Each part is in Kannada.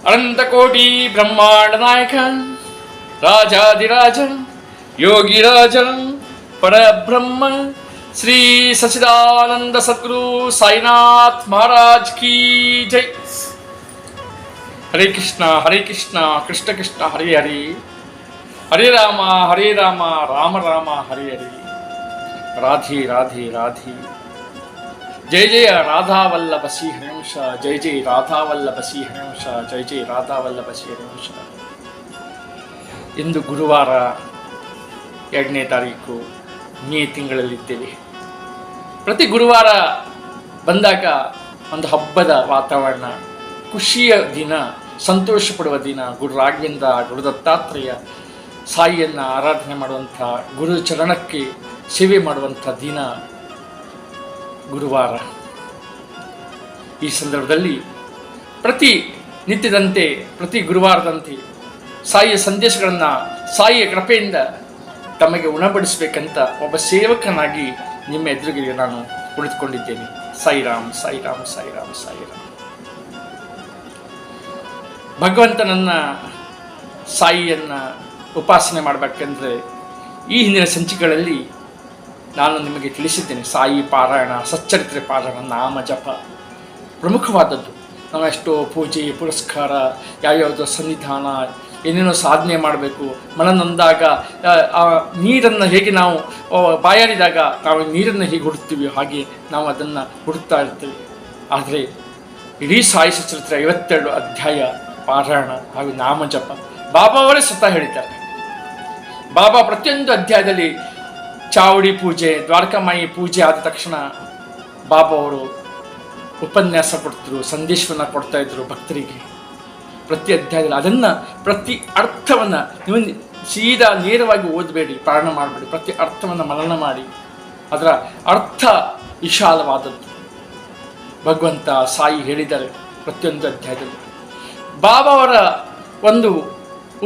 ಅನಂತಕೋಟಿ ಬ್ರಹ್ಮಾಂಡ ನಾಯಕ ರಾಜಾದಿರಾಜ ಯೋಗಿರಾಜ ಪರಬ್ರಹ್ಮ ಶ್ರೀ ಸಚ್ಚಿದಾನಂದ ಸದ್ಗುರು ಸಾಯಿನಾಥ್ ಮಹಾರಾಜ್ ಕಿ ಜೈ. ಹರೇ ಕೃಷ್ಣ ಕೃಷ್ಣ ಕೃಷ್ಣ ಹರೇ ಹರಿ, ಹರೇ ರಾಮ ರಾಮ ರಾಮ ಹರೇ ಹರಿ. ರಾಧೆ ರಾಧೆ ರಾಧೆ. ಜಯ ಜಯ ರಾಧಾವಲ್ಲಭ ಶ್ರೀ ಹರಿವಂಶ, ಜಯ ಜಯ ರಾಧಾವಲ್ಲಭ ಶ್ರೀ ಹರಿವಂಶ, ಜಯ ಜಯ ರಾಧಾವಲ್ಲಭ ಶ್ರೀ ಹರಿವಂಶ. ಇಂದು ಗುರುವಾರ 2ನೇ ತಾರೀಕು ಮೇ ತಿಂಗಳಲ್ಲಿದ್ದೇವೆ. ಪ್ರತಿ ಗುರುವಾರ ಬಂದಾಗ ಒಂದು ಹಬ್ಬದ ವಾತಾವರಣ, ಖುಷಿಯ ದಿನ, ಸಂತೋಷ ಪಡುವ ದಿನ. ಗುರು ರಾಘವೇಂದ್ರ, ಗುರು ದತ್ತಾತ್ರೇಯ, ಸಾಯಿಯನ್ನು ಆರಾಧನೆ ಮಾಡುವಂಥ, ಗುರು ಚರಣಕ್ಕೆ ಸೇವೆ ಮಾಡುವಂಥ ದಿನ ಗುರುವಾರ. ಈ ಸಂದರ್ಭದಲ್ಲಿ ಪ್ರತಿ ನಿತ್ಯದಂತೆ, ಪ್ರತಿ ಗುರುವಾರದಂತೆ ಸಾಯಿಯ ಸಂದೇಶಗಳನ್ನು ಸಾಯಿಯ ಕೃಪೆಯಿಂದ ತಮಗೆ ಉಣಬಡಿಸಬೇಕಂತ ಒಬ್ಬ ಸೇವಕನಾಗಿ ನಿಮ್ಮ ಎದುರಿಗೆ ನಾನು ಕುಳಿತುಕೊಂಡಿದ್ದೇನೆ. ಸಾಯಿರಾಮ್ ಸಾಯಿರಾಮ್ ಸಾಯಿರಾಮ್ ಸಾಯಿರಾಮ್. ಭಗವಂತನನ್ನ, ಸಾಯಿಯನ್ನು ಉಪಾಸನೆ ಮಾಡಬೇಕೆಂದರೆ ಈ ಹಿಂದಿನ ಸಂಚಿಕೆಗಳಲ್ಲಿ ನಾನು ನಿಮಗೆ ತಿಳಿಸಿದ್ದೇನೆ. ಸಾಯಿ ಪಾರಾಯಣ, ಸಚ್ಚರಿತ್ರೆ ಪಾರಾಯಣ, ನಾಮ ಜಪ ಪ್ರಮುಖವಾದದ್ದು. ನಾವು ಎಷ್ಟೋ ಪೂಜೆ ಪುರಸ್ಕಾರ, ಯಾವ್ಯಾವುದೋ ಸನ್ನಿಧಾನ, ಏನೇನೋ ಸಾಧನೆ ಮಾಡಬೇಕು. ಮನನೊಂದಾಗ ನೀರನ್ನು ಹೇಗೆ ನಾವು ಬಾಯಾರಿದಾಗ ನಾವು ನೀರನ್ನು ಹೇಗೆ ಹುಡುಕ್ತೀವಿ, ಹಾಗೆ ನಾವು ಅದನ್ನು ಹುಡುಕ್ತಾ ಇರ್ತೀವಿ. ಆದರೆ ಇಡೀ ಸಾಯಿ ಸಚ್ಚರಿತ್ರೆ 52 ಅಧ್ಯಾಯ ಪಾರಾಯಣ ಹಾಗೂ ನಾಮ ಜಪ ಬಾಬಾ ಅವರೇ ಸ್ವತಃ ಹೇಳಿದ್ದಾರೆ. ಬಾಬಾ ಪ್ರತಿಯೊಂದು ಅಧ್ಯಾಯದಲ್ಲಿ ಚಾವಡಿ ಪೂಜೆ, ದ್ವಾರಕಾಮಾಯಿ ಪೂಜೆ ಆದ ತಕ್ಷಣ ಬಾಬಾ ಅವರು ಉಪನ್ಯಾಸ ಕೊಡ್ತಿದ್ರು, ಸಂದೇಶವನ್ನು ಕೊಡ್ತಾ ಇದ್ರು ಭಕ್ತರಿಗೆ. ಪ್ರತಿ ಅಧ್ಯಾಯದಲ್ಲಿ ಅದನ್ನು, ಪ್ರತಿ ಅರ್ಥವನ್ನು ನೀವು ಸೀದಾ ನೇರವಾಗಿ ಓದಬೇಡಿ, ಪಾರಾಯಣ ಮಾಡಬೇಡಿ. ಪ್ರತಿ ಅರ್ಥವನ್ನು ಮನನ ಮಾಡಿ, ಅದರ ಅರ್ಥ ವಿಶಾಲವಾದದ್ದು. ಭಗವಂತ ಸಾಯಿ ಹೇಳಿದ್ದಾರೆ ಪ್ರತಿಯೊಂದು ಅಧ್ಯಾಯದಲ್ಲಿ. ಬಾಬಾ ಅವರ ಒಂದು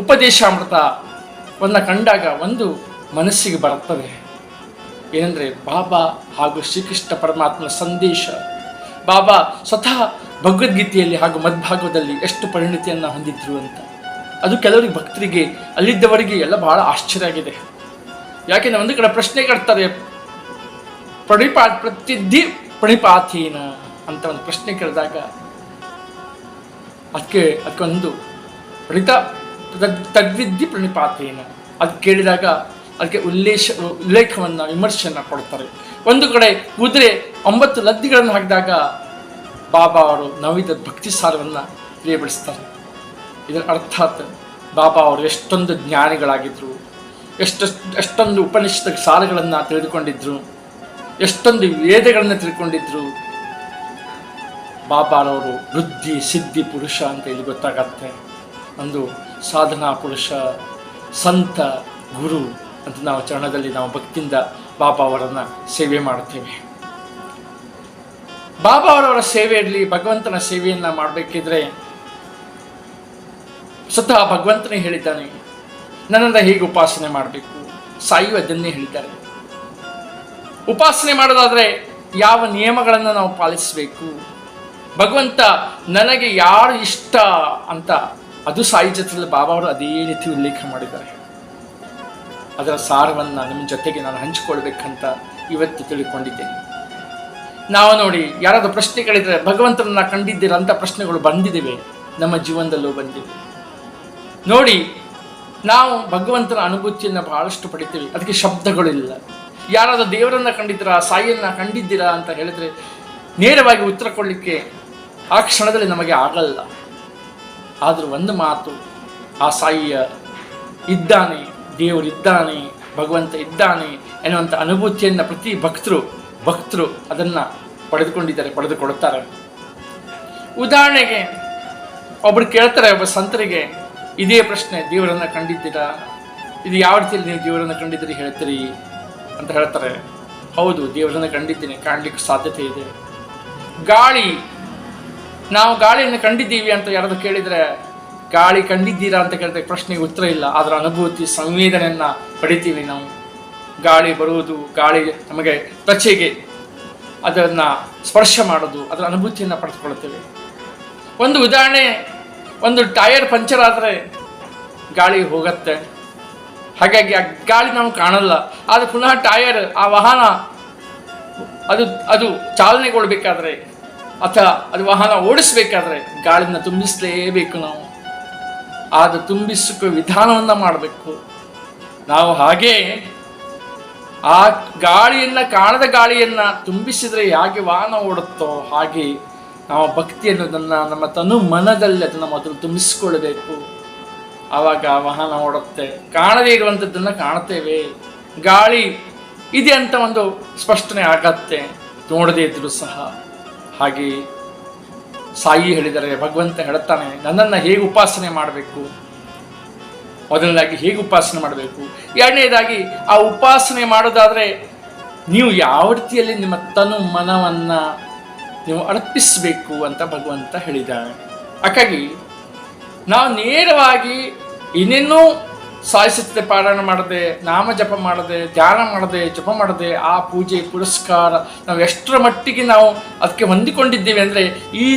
ಉಪದೇಶಾಮೃತವನ್ನು ಕಂಡಾಗ ಒಂದು ಮನಸ್ಸಿಗೆ ಬರುತ್ತದೆ. ಏನೆಂದರೆ ಬಾಬಾ ಹಾಗೂ ಶ್ರೀಕೃಷ್ಣ ಪರಮಾತ್ಮನ ಸಂದೇಶ. ಬಾಬಾ ಸ್ವತಃ ಭಗವದ್ಗೀತೆಯಲ್ಲಿ ಹಾಗೂ ಮಧ್ಭಾಗವದಲ್ಲಿ ಎಷ್ಟು ಪರಿಣಿತಿಯನ್ನು ಹೊಂದಿದ್ರು ಅಂತ. ಅದು ಕೆಲವರಿಗೆ, ಭಕ್ತರಿಗೆ, ಅಲ್ಲಿದ್ದವರಿಗೆ ಎಲ್ಲ ಬಹಳ ಆಶ್ಚರ್ಯ ಆಗಿದೆ. ಯಾಕೆಂದರೆ ಒಂದು ಕಡೆ ಪ್ರಶ್ನೆ ಕೇಳ್ತಾರೆ, ಪ್ರತಿದ್ಧಿ ಪ್ರಣಿಪಾತೀನ ಅಂತ ಒಂದು ಪ್ರಶ್ನೆ ಕೇಳಿದಾಗ ಅದಕ್ಕೆ ಒಂದು ತದ್ವಿದ್ಧಿ ಪ್ರಣಿಪಾತೀನ ಅದು ಕೇಳಿದಾಗ ಅದಕ್ಕೆ ಉಲ್ಲೇಖವನ್ನು, ವಿಮರ್ಶೆಯನ್ನು ಕೊಡ್ತಾರೆ. ಒಂದು ಕಡೆ ಕುದುರೆ 9 ಲದ್ದಿಗಳನ್ನು ಹಾಕಿದಾಗ ಬಾಬಾ ಅವರು ನವಿದ ಭಕ್ತಿ ಸಾರವನ್ನು ತಿಳಿಯಬಡಿಸ್ತಾರೆ. ಇದರ ಅರ್ಥಾತ್ ಬಾಬಾ ಅವರು ಎಷ್ಟೊಂದು ಜ್ಞಾನಿಗಳಾಗಿದ್ದರು, ಎಷ್ಟೊಂದು ಉಪನಿಷತ್ ಸಾರಗಳನ್ನು ತಿಳಿದುಕೊಂಡಿದ್ರು, ಎಷ್ಟೊಂದು ವೇದಗಳನ್ನು ತಿಳ್ಕೊಂಡಿದ್ರು. ಬಾಬಾರವರು ವೃದ್ಧಿ ಸಿದ್ಧಿ ಪುರುಷ ಅಂತ ಇಲ್ಲಿ ಗೊತ್ತಾಗತ್ತೆ. ಒಂದು ಸಾಧನಾ ಪುರುಷ, ಸಂತ, ಗುರು ಅಂತ ನಾವು ಚರಣದಲ್ಲಿ ನಾವು ಭಕ್ತಿಯಿಂದ ಬಾಬಾ ಅವರನ್ನು ಸೇವೆ ಮಾಡುತ್ತೇವೆ. ಬಾಬಾ ಅವರವರ ಸೇವೆಯಲ್ಲಿ ಭಗವಂತನ ಸೇವೆಯನ್ನು ಮಾಡಬೇಕಿದ್ರೆ ಸ್ವತಃ ಭಗವಂತನೇ ಹೇಳಿದ್ದಾನೆ, ನನ್ನನ್ನು ಹೇಗೆ ಉಪಾಸನೆ ಮಾಡಬೇಕು. ಸಾಯಿಯು ಅದನ್ನೇ ಹೇಳಿದ್ದಾರೆ. ಉಪಾಸನೆ ಮಾಡೋದಾದರೆ ಯಾವ ನಿಯಮಗಳನ್ನು ನಾವು ಪಾಲಿಸಬೇಕು, ಭಗವಂತ ನನಗೆ ಯಾರು ಇಷ್ಟ ಅಂತ, ಅದು ಸಾಯಿ ಜೊತೆಯಲ್ಲಿ ಬಾಬಾ ಅವರು ಅದೇ ರೀತಿ ಉಲ್ಲೇಖ ಮಾಡಿದ್ದಾರೆ. ಅದರ ಸಾರವನ್ನು ನಿಮ್ಮ ಜೊತೆಗೆ ನಾನು ಹಂಚಿಕೊಳ್ಬೇಕಂತ ಇವತ್ತು ತಿಳ್ಕೊಂಡಿದ್ದೇನೆ. ನಾವು ನೋಡಿ, ಯಾರಾದರೂ ಪ್ರಶ್ನೆ ಕೇಳಿದರೆ ಭಗವಂತನನ್ನ ಕಂಡಿದ್ದೀರ ಅಂತ ಪ್ರಶ್ನೆಗಳು ಬಂದಿದ್ದೇವೆ, ನಮ್ಮ ಜೀವನದಲ್ಲೂ ಬಂದಿವೆ. ನೋಡಿ, ನಾವು ಭಗವಂತನ ಅನುಭೂತಿಯನ್ನು ಬಹಳಷ್ಟು ಪಡಿತೀವಿ, ಅದಕ್ಕೆ ಶಬ್ದಗಳಿಲ್ಲ. ಯಾರಾದರೂ ದೇವರನ್ನು ಕಂಡಿದ್ದೀರಾ, ಸಾಯಿಯನ್ನು ಕಂಡಿದ್ದೀರಾ ಅಂತ ಹೇಳಿದರೆ ನೇರವಾಗಿ ಉತ್ತರ ಕೊಡಲಿಕ್ಕೆ ಆ ಕ್ಷಣದಲ್ಲಿ ನಮಗೆ ಆಗಲ್ಲ. ಆದರೂ ಒಂದು ಮಾತು, ಆ ಸಾಯಿಯ ಇದ್ದಾನೆ, ದೇವರಿದ್ದಾನೆ, ಭಗವಂತ ಇದ್ದಾನೆ ಎನ್ನುವಂಥ ಅನುಭೂತಿಯನ್ನು ಪ್ರತಿ ಭಕ್ತರು ಅದನ್ನು ಪಡೆದುಕೊಳ್ತಾರೆ. ಉದಾಹರಣೆಗೆ ಒಬ್ಬರು ಕೇಳ್ತಾರೆ, ಒಬ್ಬ ಸಂತರಿಗೆ ಇದೇ ಪ್ರಶ್ನೆ, ದೇವರನ್ನು ಕಂಡಿದ್ದೀರಾ, ಇದು ಯಾವ ರೀತಿಯಲ್ಲಿ ನೀವು ದೇವರನ್ನು ಕಂಡಿದ್ದೀರಿ ಹೇಳ್ತೀರಿ ಅಂತ ಹೇಳ್ತಾರೆ. ಹೌದು, ದೇವರನ್ನು ಕಂಡಿದ್ದೀನಿ, ಕಾಣಲಿಕ್ಕೆ ಸಾಧ್ಯತೆ ಇದೆ. ನಾವು ಗಾಳಿಯನ್ನು ಕಂಡಿದ್ದೀವಿ ಅಂತ ಯಾರಾದರೂ ಕೇಳಿದರೆ, ಗಾಳಿ ಕಂಡಿದ್ದೀರಾ ಅಂತ ಕೇಳಿದ್ರೆ ಪ್ರಶ್ನೆಗೆ ಉತ್ತರ ಇಲ್ಲ. ಅದರ ಅನುಭೂತಿ, ಸಂವೇದನೆಯನ್ನು ಪಡಿತೀವಿ ನಾವು. ಗಾಳಿ ಬರುವುದು, ಗಾಳಿ ನಮಗೆ ತ್ವಚೆಗೆ ಅದನ್ನು ಸ್ಪರ್ಶ ಮಾಡೋದು, ಅದರ ಅನುಭೂತಿಯನ್ನು ಪಡೆದುಕೊಳ್ಳುತ್ತೇವೆ. ಒಂದು ಉದಾಹರಣೆ, ಒಂದು ಟೈರ್ ಪಂಚರ್ ಆದರೆ ಗಾಳಿ ಹೋಗುತ್ತೆ, ಹಾಗಾಗಿ ಆ ಗಾಳಿ ನಾವು ಕಾಣಲ್ಲ. ಆದರೆ ಪುನಃ ಟೈರ್, ಆ ವಾಹನ ಅದು ಚಾಲನೆಗೊಳ್ಬೇಕಾದ್ರೆ ಅಥವಾ ಅದು ವಾಹನ ಓಡಿಸ್ಬೇಕಾದ್ರೆ ಗಾಳಿನ ತುಂಬಿಸಲೇಬೇಕು. ನಾವು ಅದು ತುಂಬಿಸೋಕೆ ವಿಧಾನವನ್ನು ಮಾಡಬೇಕು. ನಾವು ಹಾಗೆ ಆ ಗಾಳಿಯನ್ನು, ಕಾಣದ ಗಾಳಿಯನ್ನು ತುಂಬಿಸಿದರೆ ಹೇಗೆ ವಾಹನ ಓಡುತ್ತೋ ಹಾಗೆ ನಾವು ಭಕ್ತಿಯನ್ನು ನಮ್ಮ ತನು ಮನದಲ್ಲಿ ಅದನ್ನು ಮೊದಲು ತುಂಬಿಸಿಕೊಳ್ಳಬೇಕು. ಆವಾಗ ವಾಹನ ಓಡುತ್ತೆ. ಕಾಣದೇ ಇರುವಂಥದ್ದನ್ನು ಕಾಣ್ತೇವೆ, ಗಾಳಿ ಇದೆ ಅಂತ ಒಂದು ಸ್ಪಷ್ಟನೆ ಆಗತ್ತೆ ನೋಡದೇ ಇದ್ದರೂ ಸಹ. ಹಾಗೆ ಸಾಯಿ ಹೇಳಿದರೆ, ಭಗವಂತ ಹೇಳ್ತಾನೆ, ನನ್ನನ್ನು ಹೇಗೆ ಉಪಾಸನೆ ಮಾಡಬೇಕು, ಮೊದಲನೇದಾಗಿ ಹೇಗೆ ಉಪಾಸನೆ ಮಾಡಬೇಕು, ಎರಡನೇದಾಗಿ ಆ ಉಪಾಸನೆ ಮಾಡೋದಾದರೆ ನೀವು ಯಾವ ರೀತಿಯಲ್ಲಿ ನಿಮ್ಮ ತನು ಮನವನ್ನು ನೀವು ಅರ್ಪಿಸಬೇಕು ಅಂತ ಭಗವಂತ ಹೇಳಿದ್ದಾನೆ. ಹಾಗಾಗಿ ನಾವು ನೇರವಾಗಿ ಇನ್ನೇನೂ ಸಾಯಿಸುತ್ತೆ ಪಾರಾಯಣ ಮಾಡದೆ, ನಾಮ ಜಪ ಮಾಡದೆ, ಧ್ಯಾನ ಮಾಡದೆ, ಜಪ ಮಾಡದೆ, ಆ ಪೂಜೆ ಪುರಸ್ಕಾರ ನಾವು ಎಷ್ಟರ ಮಟ್ಟಿಗೆ ನಾವು ಅದಕ್ಕೆ ಹೊಂದಿಕೊಂಡಿದ್ದೇವೆ ಅಂದರೆ,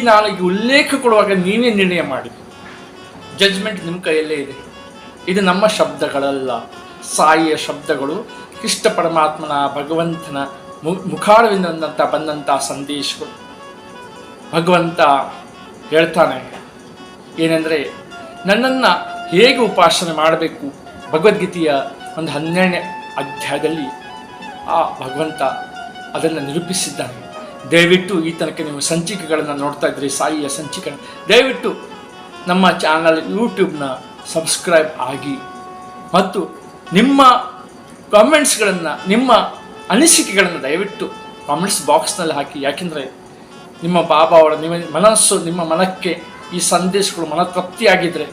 ನಾನು ಈಗ ಉಲ್ಲೇಖ ಕೊಡುವಾಗ ನೀವೇ ನಿರ್ಣಯ ಮಾಡಿ. ಜಡ್ಜ್ಮೆಂಟ್ ನಿಮ್ಮ ಕೈಯಲ್ಲೇ ಇದೆ. ಇದು ನಮ್ಮ ಶಬ್ದಗಳಲ್ಲ, ಸಾಯಿಯ ಶಬ್ದಗಳು, ಕೃಷ್ಣ ಪರಮಾತ್ಮನ ಭಗವಂತನ ಮುಖಾರವಿಂದ ಬಂದಂಥ ಸಂದೇಶಗಳು. ಭಗವಂತ ಹೇಳ್ತಾನೆ ಏನೆಂದರೆ, ನನ್ನನ್ನು ಹೇಗೆ ಉಪಾಸನೆ ಮಾಡಬೇಕು, ಭಗವದ್ಗೀತೆಯ ಒಂದು 12ನೇ ಅಧ್ಯಾಯದಲ್ಲಿ ಆ ಭಗವಂತ ಅದನ್ನು ನಿರೂಪಿಸಿದ್ದಾನೆ. ದಯವಿಟ್ಟು ಈ ತನಕ ನೀವು ಸಂಚಿಕೆಗಳನ್ನು ನೋಡ್ತಾ ಇದ್ರಿ, ಸಾಯಿಯ ಸಂಚಿಕೆ, ದಯವಿಟ್ಟು ನಮ್ಮ ಚಾನಲ್ ಯೂಟ್ಯೂಬ್ನ ಸಬ್ಸ್ಕ್ರೈಬ್ ಆಗಿ ಮತ್ತು ನಿಮ್ಮ ಕಾಮೆಂಟ್ಸ್ಗಳನ್ನು, ನಿಮ್ಮ ಅನಿಸಿಕೆಗಳನ್ನು ದಯವಿಟ್ಟು ಕಾಮೆಂಟ್ಸ್ ಬಾಕ್ಸ್ನಲ್ಲಿ ಹಾಕಿ. ಯಾಕೆಂದರೆ ನಿಮ್ಮ ಬಾಬಾ ಅವರ ನಿಮ್ಮ ಮನಕ್ಕೆ ಈ ಸಂದೇಶಗಳು ಮನತೃಪ್ತಿಯಾಗಿದ್ದರೆ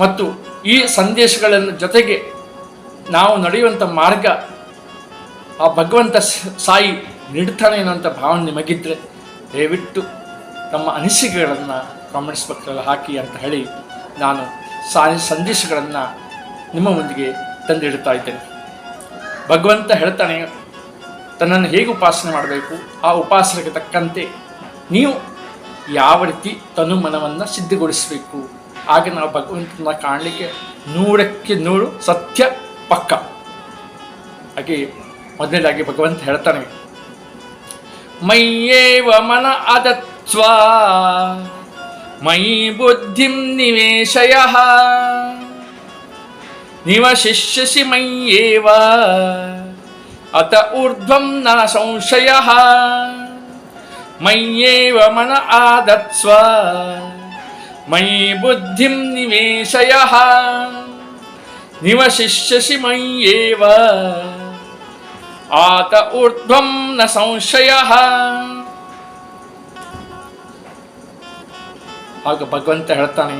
ಮತ್ತು ಈ ಸಂದೇಶಗಳನ್ನು ಜೊತೆಗೆ ನಾವು ನಡೆಯುವಂಥ ಮಾರ್ಗ ಆ ಭಗವಂತ ಸಾಯಿ ನೀಡ್ತಾನೆ ಅನ್ನುವಂಥ ಭಾವನೆ ನಿಮಗಿದ್ದರೆ ದಯವಿಟ್ಟು ನಮ್ಮ ಅನಿಸಿಕೆಗಳನ್ನು ಕಾಮೆಂಟ್ಸ್ ಬಾಕ್ಸಲ್ಲಿ ಹಾಕಿ ಅಂತ ಹೇಳಿ ನಾನು ಸಾಯಿ ಸಂದೇಶಗಳನ್ನು ನಿಮ್ಮ ಮುಂದಿಗೆ ತಂದಿಡ್ತಾ ಇದ್ದೇನೆ. ಭಗವಂತ ಹೇಳ್ತಾನೆ, ತನ್ನನ್ನು ಹೇಗೆ ಉಪಾಸನೆ ಮಾಡಬೇಕು, ಆ ಉಪಾಸನೆಗೆ ತಕ್ಕಂತೆ ನೀವು ಯಾವ ರೀತಿ ತನು ಮನವನ್ನು ಸಿದ್ಧಗೊಳಿಸಬೇಕು. ಆಗ ನಾವು ಭಗವಂತನ ಕಾಣಲಿಕ್ಕೆ 100ಕ್ಕೆ 100 ಸತ್ಯ ಪಕ್ಕ. ಹಾಗೆ ಮೊದಲನೇದಾಗಿ ಭಗವಂತ ಹೇಳ್ತಾನೆ, ಮಯ್ಯೇವ ಮನ ಅದತ್ವ ಮಯಿ ಬುದ್ಧಿಂ ನಿವೇಶಯಃ ನಿವಶಿಷ್ಯಸಿ ಮಯ್ಯೇವ ಅತ ಊರ್ಧ್ವಂ ನ ಸಂಶಯಃ ಮಯ್ಯೇವ ಮನ ಆದತ್ಸ್ವ ಮಯಿ ಬುದ್ಧಿಂ ನಿವೇಶಯಃ ನಿವಶಿಷ್ಯಸಿ ಮಯ್ಯೇವ ಆತ ಊರ್ಧ್ವಂ ನ ಸಂಶಯಃ. ಆಗ ಭಗವಂತ ಹೇಳ್ತಾನೆ,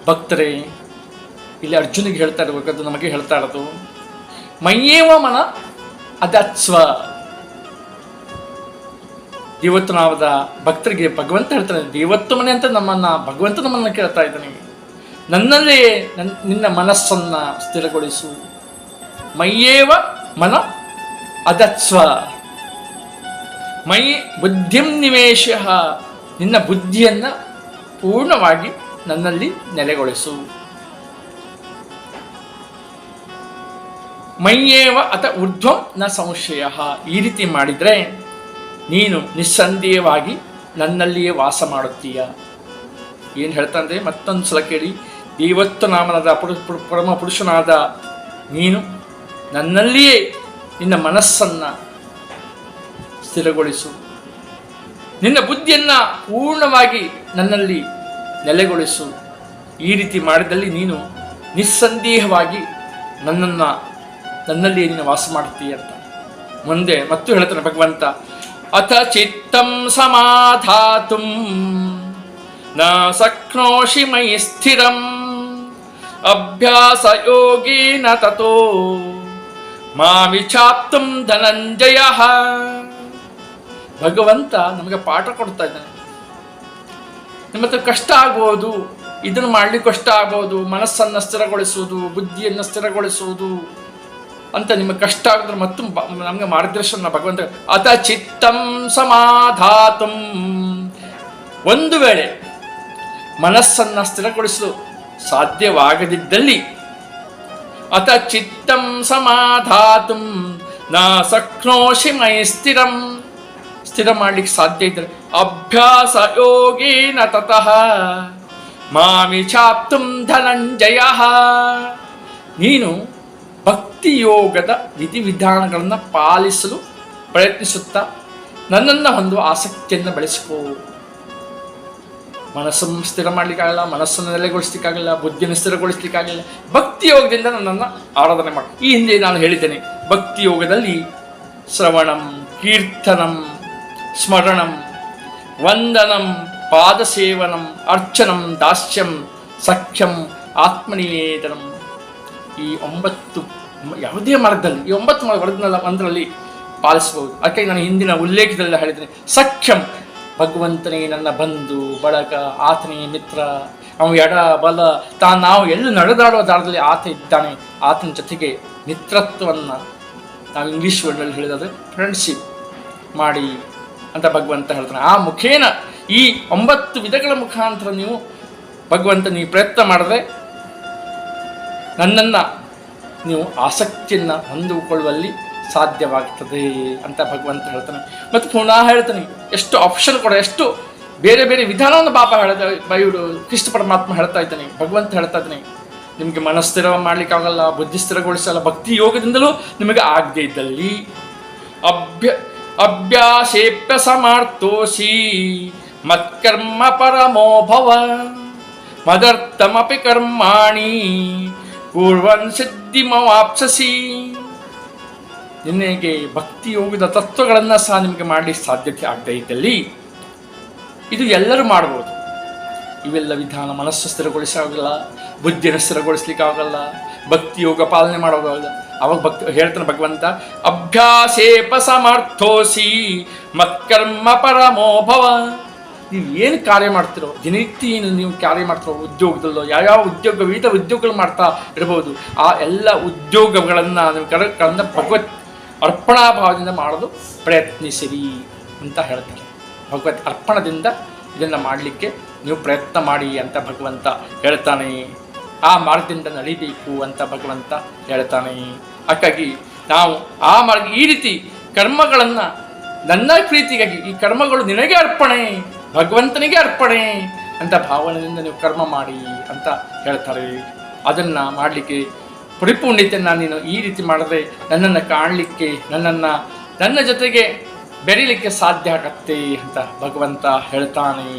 ಭಕ್ತರೇ, ಇಲ್ಲಿ ಅರ್ಜುನಿಗೆ ಹೇಳ್ತಾ ಇರಬೇಕದು ನಮಗೆ ಹೇಳ್ತಾ ಇರೋದು, ಮಯ್ಯೇವ ಮನ ಅದತ್ಸ್ವ. ದೇವೋತ್ತಮನಾದ ಭಕ್ತರಿಗೆ ಭಗವಂತ ಹೇಳ್ತಾನೆ, ದೇವೋತ್ತಮನೆ ಅಂತ ಭಗವಂತ ನಮ್ಮನ್ನು ಕೇಳ್ತಾ ಇದ್ದಾನೆ, ನನ್ನಲ್ಲೇ ನಿನ್ನ ಮನಸ್ಸನ್ನು ಸ್ಥಿರಗೊಳಿಸು. ಮಯ್ಯೇವ ಮನ ಅದತ್ಸ್ವ ಮಯಿ ಬುದ್ಧಿಂ ನಿವೇಶ, ನಿನ್ನ ಬುದ್ಧಿಯನ್ನು ಪೂರ್ಣವಾಗಿ ನನ್ನಲ್ಲಿ ನೆಲೆಗೊಳಿಸು. ಮಯ್ಯೇವ ಅತ ಊರ್ಧ್ವಂ ನ ಸಂಶಯ. ಈ ರೀತಿ ಮಾಡಿದರೆ ನೀನು ನಿಸ್ಸಂದೇಹವಾಗಿ ನನ್ನಲ್ಲಿಯೇ ವಾಸ ಮಾಡುತ್ತೀಯ. ಏನು ಹೇಳ್ತಂದ್ರೆ, ಮತ್ತೊಂದು ಸಲ ಕೇಳಿ, ದೇವತ್ವ ನಾಮನಾದ ಪರಮ ಪುರುಷನಾದ ನೀನು ನನ್ನಲ್ಲಿಯೇ ನಿನ್ನ ಮನಸ್ಸನ್ನು ಸ್ಥಿರಗೊಳಿಸು, ನಿನ್ನ ಬುದ್ಧಿಯನ್ನು ಪೂರ್ಣವಾಗಿ ನನ್ನಲ್ಲಿ ನೆಲೆಗೊಳಿಸು. ಈ ರೀತಿ ಮಾಡಿದಲ್ಲಿ ನೀನು ನಿಸ್ಸಂದೇಹವಾಗಿ ನನ್ನಲ್ಲಿ ನೀನು ವಾಸ ಮಾಡ್ತೀಯ ಅಂತ. ಮುಂದೆ ಮತ್ತು ಹೇಳ್ತಾನೆ ಭಗವಂತ, ಅಥ ಚಿತ್ತಂ ಸಮಾಧಾತುಂ ನ ಶಕ್ನೋಷಿ ಮಯಿ ಸ್ಥಿರಂ ಅಭ್ಯಾಸ ಯೋಗೇನ ತತೋ ಮಾ ವಿಚಾಪ್ತುಂ ಧನಂಜಯ. ಭಗವಂತ ನಮಗೆ ಪಾಠ ಕೊಡ್ತಾ ಇದ್ದಾನೆ. ನಿಮ್ಮ ಹತ್ರ ಕಷ್ಟ ಆಗ್ಬೋದು, ಇದನ್ನು ಮಾಡ್ಲಿಕ್ಕೆ ಕಷ್ಟ ಆಗ್ಬೋದು, ಮನಸ್ಸನ್ನು ಸ್ಥಿರಗೊಳಿಸುವುದು, ಬುದ್ಧಿಯನ್ನು ಸ್ಥಿರಗೊಳಿಸುವುದು ಅಂತ ನಿಮಗೆ ಕಷ್ಟ ಆಗಿದ್ರೆ ಮತ್ತು ನಮಗೆ ಮಾರ್ಗದರ್ಶನ ಭಗವಂತ. ಅಥ ಚಿತ್ತಂ ಸಮಾಧಾತುಂ, ಒಂದು ವೇಳೆ ಮನಸ್ಸನ್ನು ಸ್ಥಿರಗೊಳಿಸಲು ಸಾಧ್ಯವಾಗದಿದ್ದಲ್ಲಿ ಅತ ಚಿತ್ತಂ ಸಮಾಧಾತುಂ ನ ಶಕ್ನೋಷಿ ಮೈ ಸ್ಥಿರ ಮಾಡ್ಲಿಕ್ಕೆ ಸಾಧ್ಯ ಇದ್ದರೆ ಅಭ್ಯಾಸ ಯೋಗೇನ ತತಃ ಮಾಮಿ ಚಾಪ್ತುಂ ಧನಂಜಯ. ನೀನು ಭಕ್ತಿ ಯೋಗದ ವಿಧಿವಿಧಾನಗಳನ್ನು ಪಾಲಿಸಲು ಪ್ರಯತ್ನಿಸುತ್ತಾ ನನ್ನನ್ನು ಹೊಂದುವ ಆಸಕ್ತಿಯನ್ನು ಬೆಳೆಸಿಕೋ. ಮನಸ್ಸನ್ನು ಸ್ಥಿರ ಮಾಡಲಿಕ್ಕಾಗಲ್ಲ, ಮನಸ್ಸನ್ನು ನೆಲೆಗೊಳಿಸ್ಲಿಕ್ಕಾಗಲ್ಲ, ಬುದ್ಧಿಯನ್ನು ಸ್ಥಿರಗೊಳಿಸ್ಲಿಕ್ಕಾಗಲ್ಲ. ಭಕ್ತಿ ಯೋಗದಿಂದ ನನ್ನನ್ನು ಆರಾಧನೆ ಮಾಡಿ. ಈ ಹಿಂದೆ ನಾನು ಹೇಳಿದ್ದೇನೆ, ಭಕ್ತಿ ಯೋಗದಲ್ಲಿ ಶ್ರವಣಂ, ಕೀರ್ತನಂ, ಸ್ಮರಣಂ, ವಂದನಂ, ಪಾದಸೇವನಂ, ಅರ್ಚನಂ, ದಾಸ್ಯಂ, ಸಖ್ಯಂ, ಆತ್ಮನಿವೇದನಂ, ಈ 9 ಯಾವುದೇ ಮಾರ್ಗದಲ್ಲಿ ಈ 9 ಮಾರ್ಗದಲ್ಲಿ ಒಂದರಲ್ಲಿ ಪಾಲಿಸಬಹುದು. ಅದಕ್ಕೆ ನಾನು ಹಿಂದಿನ ಉಲ್ಲೇಖದಲ್ಲಿ ಹೇಳಿದ್ದೇನೆ, ಸಖ್ಯಂ ಭಗವಂತನೇ ನನ್ನ ಬಂಧು ಬಳಗ, ಆತನೇ ಮಿತ್ರ, ಅವನು ಎಡ ಬಲ ನಾವು ಎಲ್ಲಿ ನಡೆದಾಡುವ ದಾರದಲ್ಲಿ ಆತ ಇದ್ದಾನೆ, ಆತನ ಜೊತೆಗೆ ಮಿತ್ರತ್ವವನ್ನು ನಾವು ಇಂಗ್ಲೀಷ್ ವರ್ಡ್ನಲ್ಲಿ ಹೇಳಿದಾದ್ರೆ ಫ್ರೆಂಡ್ಶಿಪ್ ಮಾಡಿ ಅಂತ ಭಗವಂತ ಹೇಳ್ತಾನೆ. ಆ ಮುಖೇನ ಈ 9 ವಿಧಗಳ ಮುಖಾಂತರ ನೀವು ಪ್ರಯತ್ನ ಮಾಡಿದ್ರೆ ನನ್ನನ್ನು ನೀವು ಆಸಕ್ತಿಯನ್ನು ಹೊಂದಿಕೊಳ್ಳುವಲ್ಲಿ ಸಾಧ್ಯವಾಗ್ತದೆ ಅಂತ ಭಗವಂತ ಹೇಳ್ತಾನೆ. ಮತ್ತು ಪುನಃ ಹೇಳ್ತಾನೆ, ಎಷ್ಟು ಆಪ್ಷನ್ ಕೂಡ, ಎಷ್ಟು ಬೇರೆ ಬೇರೆ ವಿಧಾನವನ್ನು ಕೃಷ್ಣ ಪರಮಾತ್ಮ ಹೇಳ್ತಾ ಇದ್ದಾನೆ, ಭಗವಂತ ಹೇಳ್ತಾ ಇದ್ದಾನೆ. ನಿಮಗೆ ಮನಸ್ಥಿರ ಮಾಡ್ಲಿಕ್ಕಾಗಲ್ಲ, ಬುದ್ಧಿ ಸ್ಥಿರಗೊಳಿಸಲ್ಲ, ಭಕ್ತಿ ಯೋಗದಿಂದಲೂ ನಿಮಗೆ ಆಗದೆ ಇದ್ದಲ್ಲಿ ಅಭ್ಯಾಸೇಪ್ಯ ಸಮರ್ಥೋಸಿ ಮತ್ಕರ್ಮ ಪರಮೋ ಭವ ಮದರ್ಥಮಪಿ ಕರ್ಮಾಣಿ ಕುರ್ವನ್ ಸಿದ್ಧಿಮವಾಪ್ಸಸಿ. ನಿನಗೆ ಭಕ್ತಿ ಯೋಗದ ತತ್ವಗಳನ್ನು ಸಹ ನಿಮಗೆ ಮಾಡಲಿಕ್ಕೆ ಸಾಧ್ಯತೆ ಆಗದೇ ಇದ್ದಲ್ಲಿ, ಇದು ಎಲ್ಲರೂ ಮಾಡ್ಬೋದು. ಇವೆಲ್ಲ ವಿಧಾನ ಮನಸ್ಸು ಸ್ಥಿರಗೊಳಿಸಾಗಲ್ಲ, ಬುದ್ಧಿಯನ್ನು ಸ್ಥಿರಗೊಳಿಸ್ಲಿಕ್ಕಾಗಲ್ಲ, ಭಕ್ತಿ ಯೋಗ ಪಾಲನೆ ಮಾಡೋದಾಗಲ್ಲ. ಅವಾಗ ಹೇಳ್ತಾನೆ ಭಗವಂತ, ಅಭ್ಯಾಸೇಪ ಸಮರ್ಥೋಸಿ ಮತ್ಕರ್ಮ ಪರಮೋ ಭವ. ನೀವು ಏನು ಕಾರ್ಯ ಮಾಡ್ತಿರೋ, ದಿನನಿತ್ಯ ನೀವು ಕಾರ್ಯ ಮಾಡ್ತಿರೋ ಉದ್ಯೋಗದಲ್ಲೋ, ಯಾವ್ಯಾವ ವಿವಿಧ ಉದ್ಯೋಗಗಳು ಮಾಡ್ತಾ ಇರಬಹುದು, ಆ ಎಲ್ಲ ಉದ್ಯೋಗಗಳನ್ನು ನೀವು ಕರೆದ ಭಗವತ್ ಅರ್ಪಣಾ ಭಾವದಿಂದ ಮಾಡಲು ಪ್ರಯತ್ನಿಸಿರಿ ಅಂತ ಹೇಳ್ತಾರೆ. ಭಗವತ್ ಅರ್ಪಣದಿಂದ ಇದನ್ನು ಮಾಡಲಿಕ್ಕೆ ನೀವು ಪ್ರಯತ್ನ ಮಾಡಿ ಅಂತ ಭಗವಂತ ಹೇಳ್ತಾನೆ. ಆ ಮಾರ್ಗದಿಂದ ನಡಿಬೇಕು ಅಂತ ಭಗವಂತ ಹೇಳ್ತಾನೆ. ಹಾಗಾಗಿ ನಾವು ಆ ಮಾರ್ಗ, ಈ ರೀತಿ ಕರ್ಮಗಳನ್ನು ನನ್ನ ಪ್ರೀತಿಗಾಗಿ, ಈ ಕರ್ಮಗಳು ನಿನಗೆ ಅರ್ಪಣೆ, ಭಗವಂತನಿಗೆ ಅರ್ಪಣೆ ಅಂತ ಭಾವನೆಯಿಂದ ನೀವು ಕರ್ಮ ಮಾಡಿ ಅಂತ ಹೇಳ್ತಾರೆ. ಅದನ್ನು ಮಾಡಲಿಕ್ಕೆ ಪರಿಪೂರ್ಣತೆಯನ್ನು ನೀನು ಈ ರೀತಿ ಮಾಡಿದ್ರೆ ನನ್ನನ್ನು ಕಾಣಲಿಕ್ಕೆ, ನನ್ನ ಜೊತೆಗೆ ಬೆರೀಲಿಕ್ಕೆ ಸಾಧ್ಯ ಆಗತ್ತೆ ಅಂತ ಭಗವಂತ ಹೇಳ್ತಾನೆ.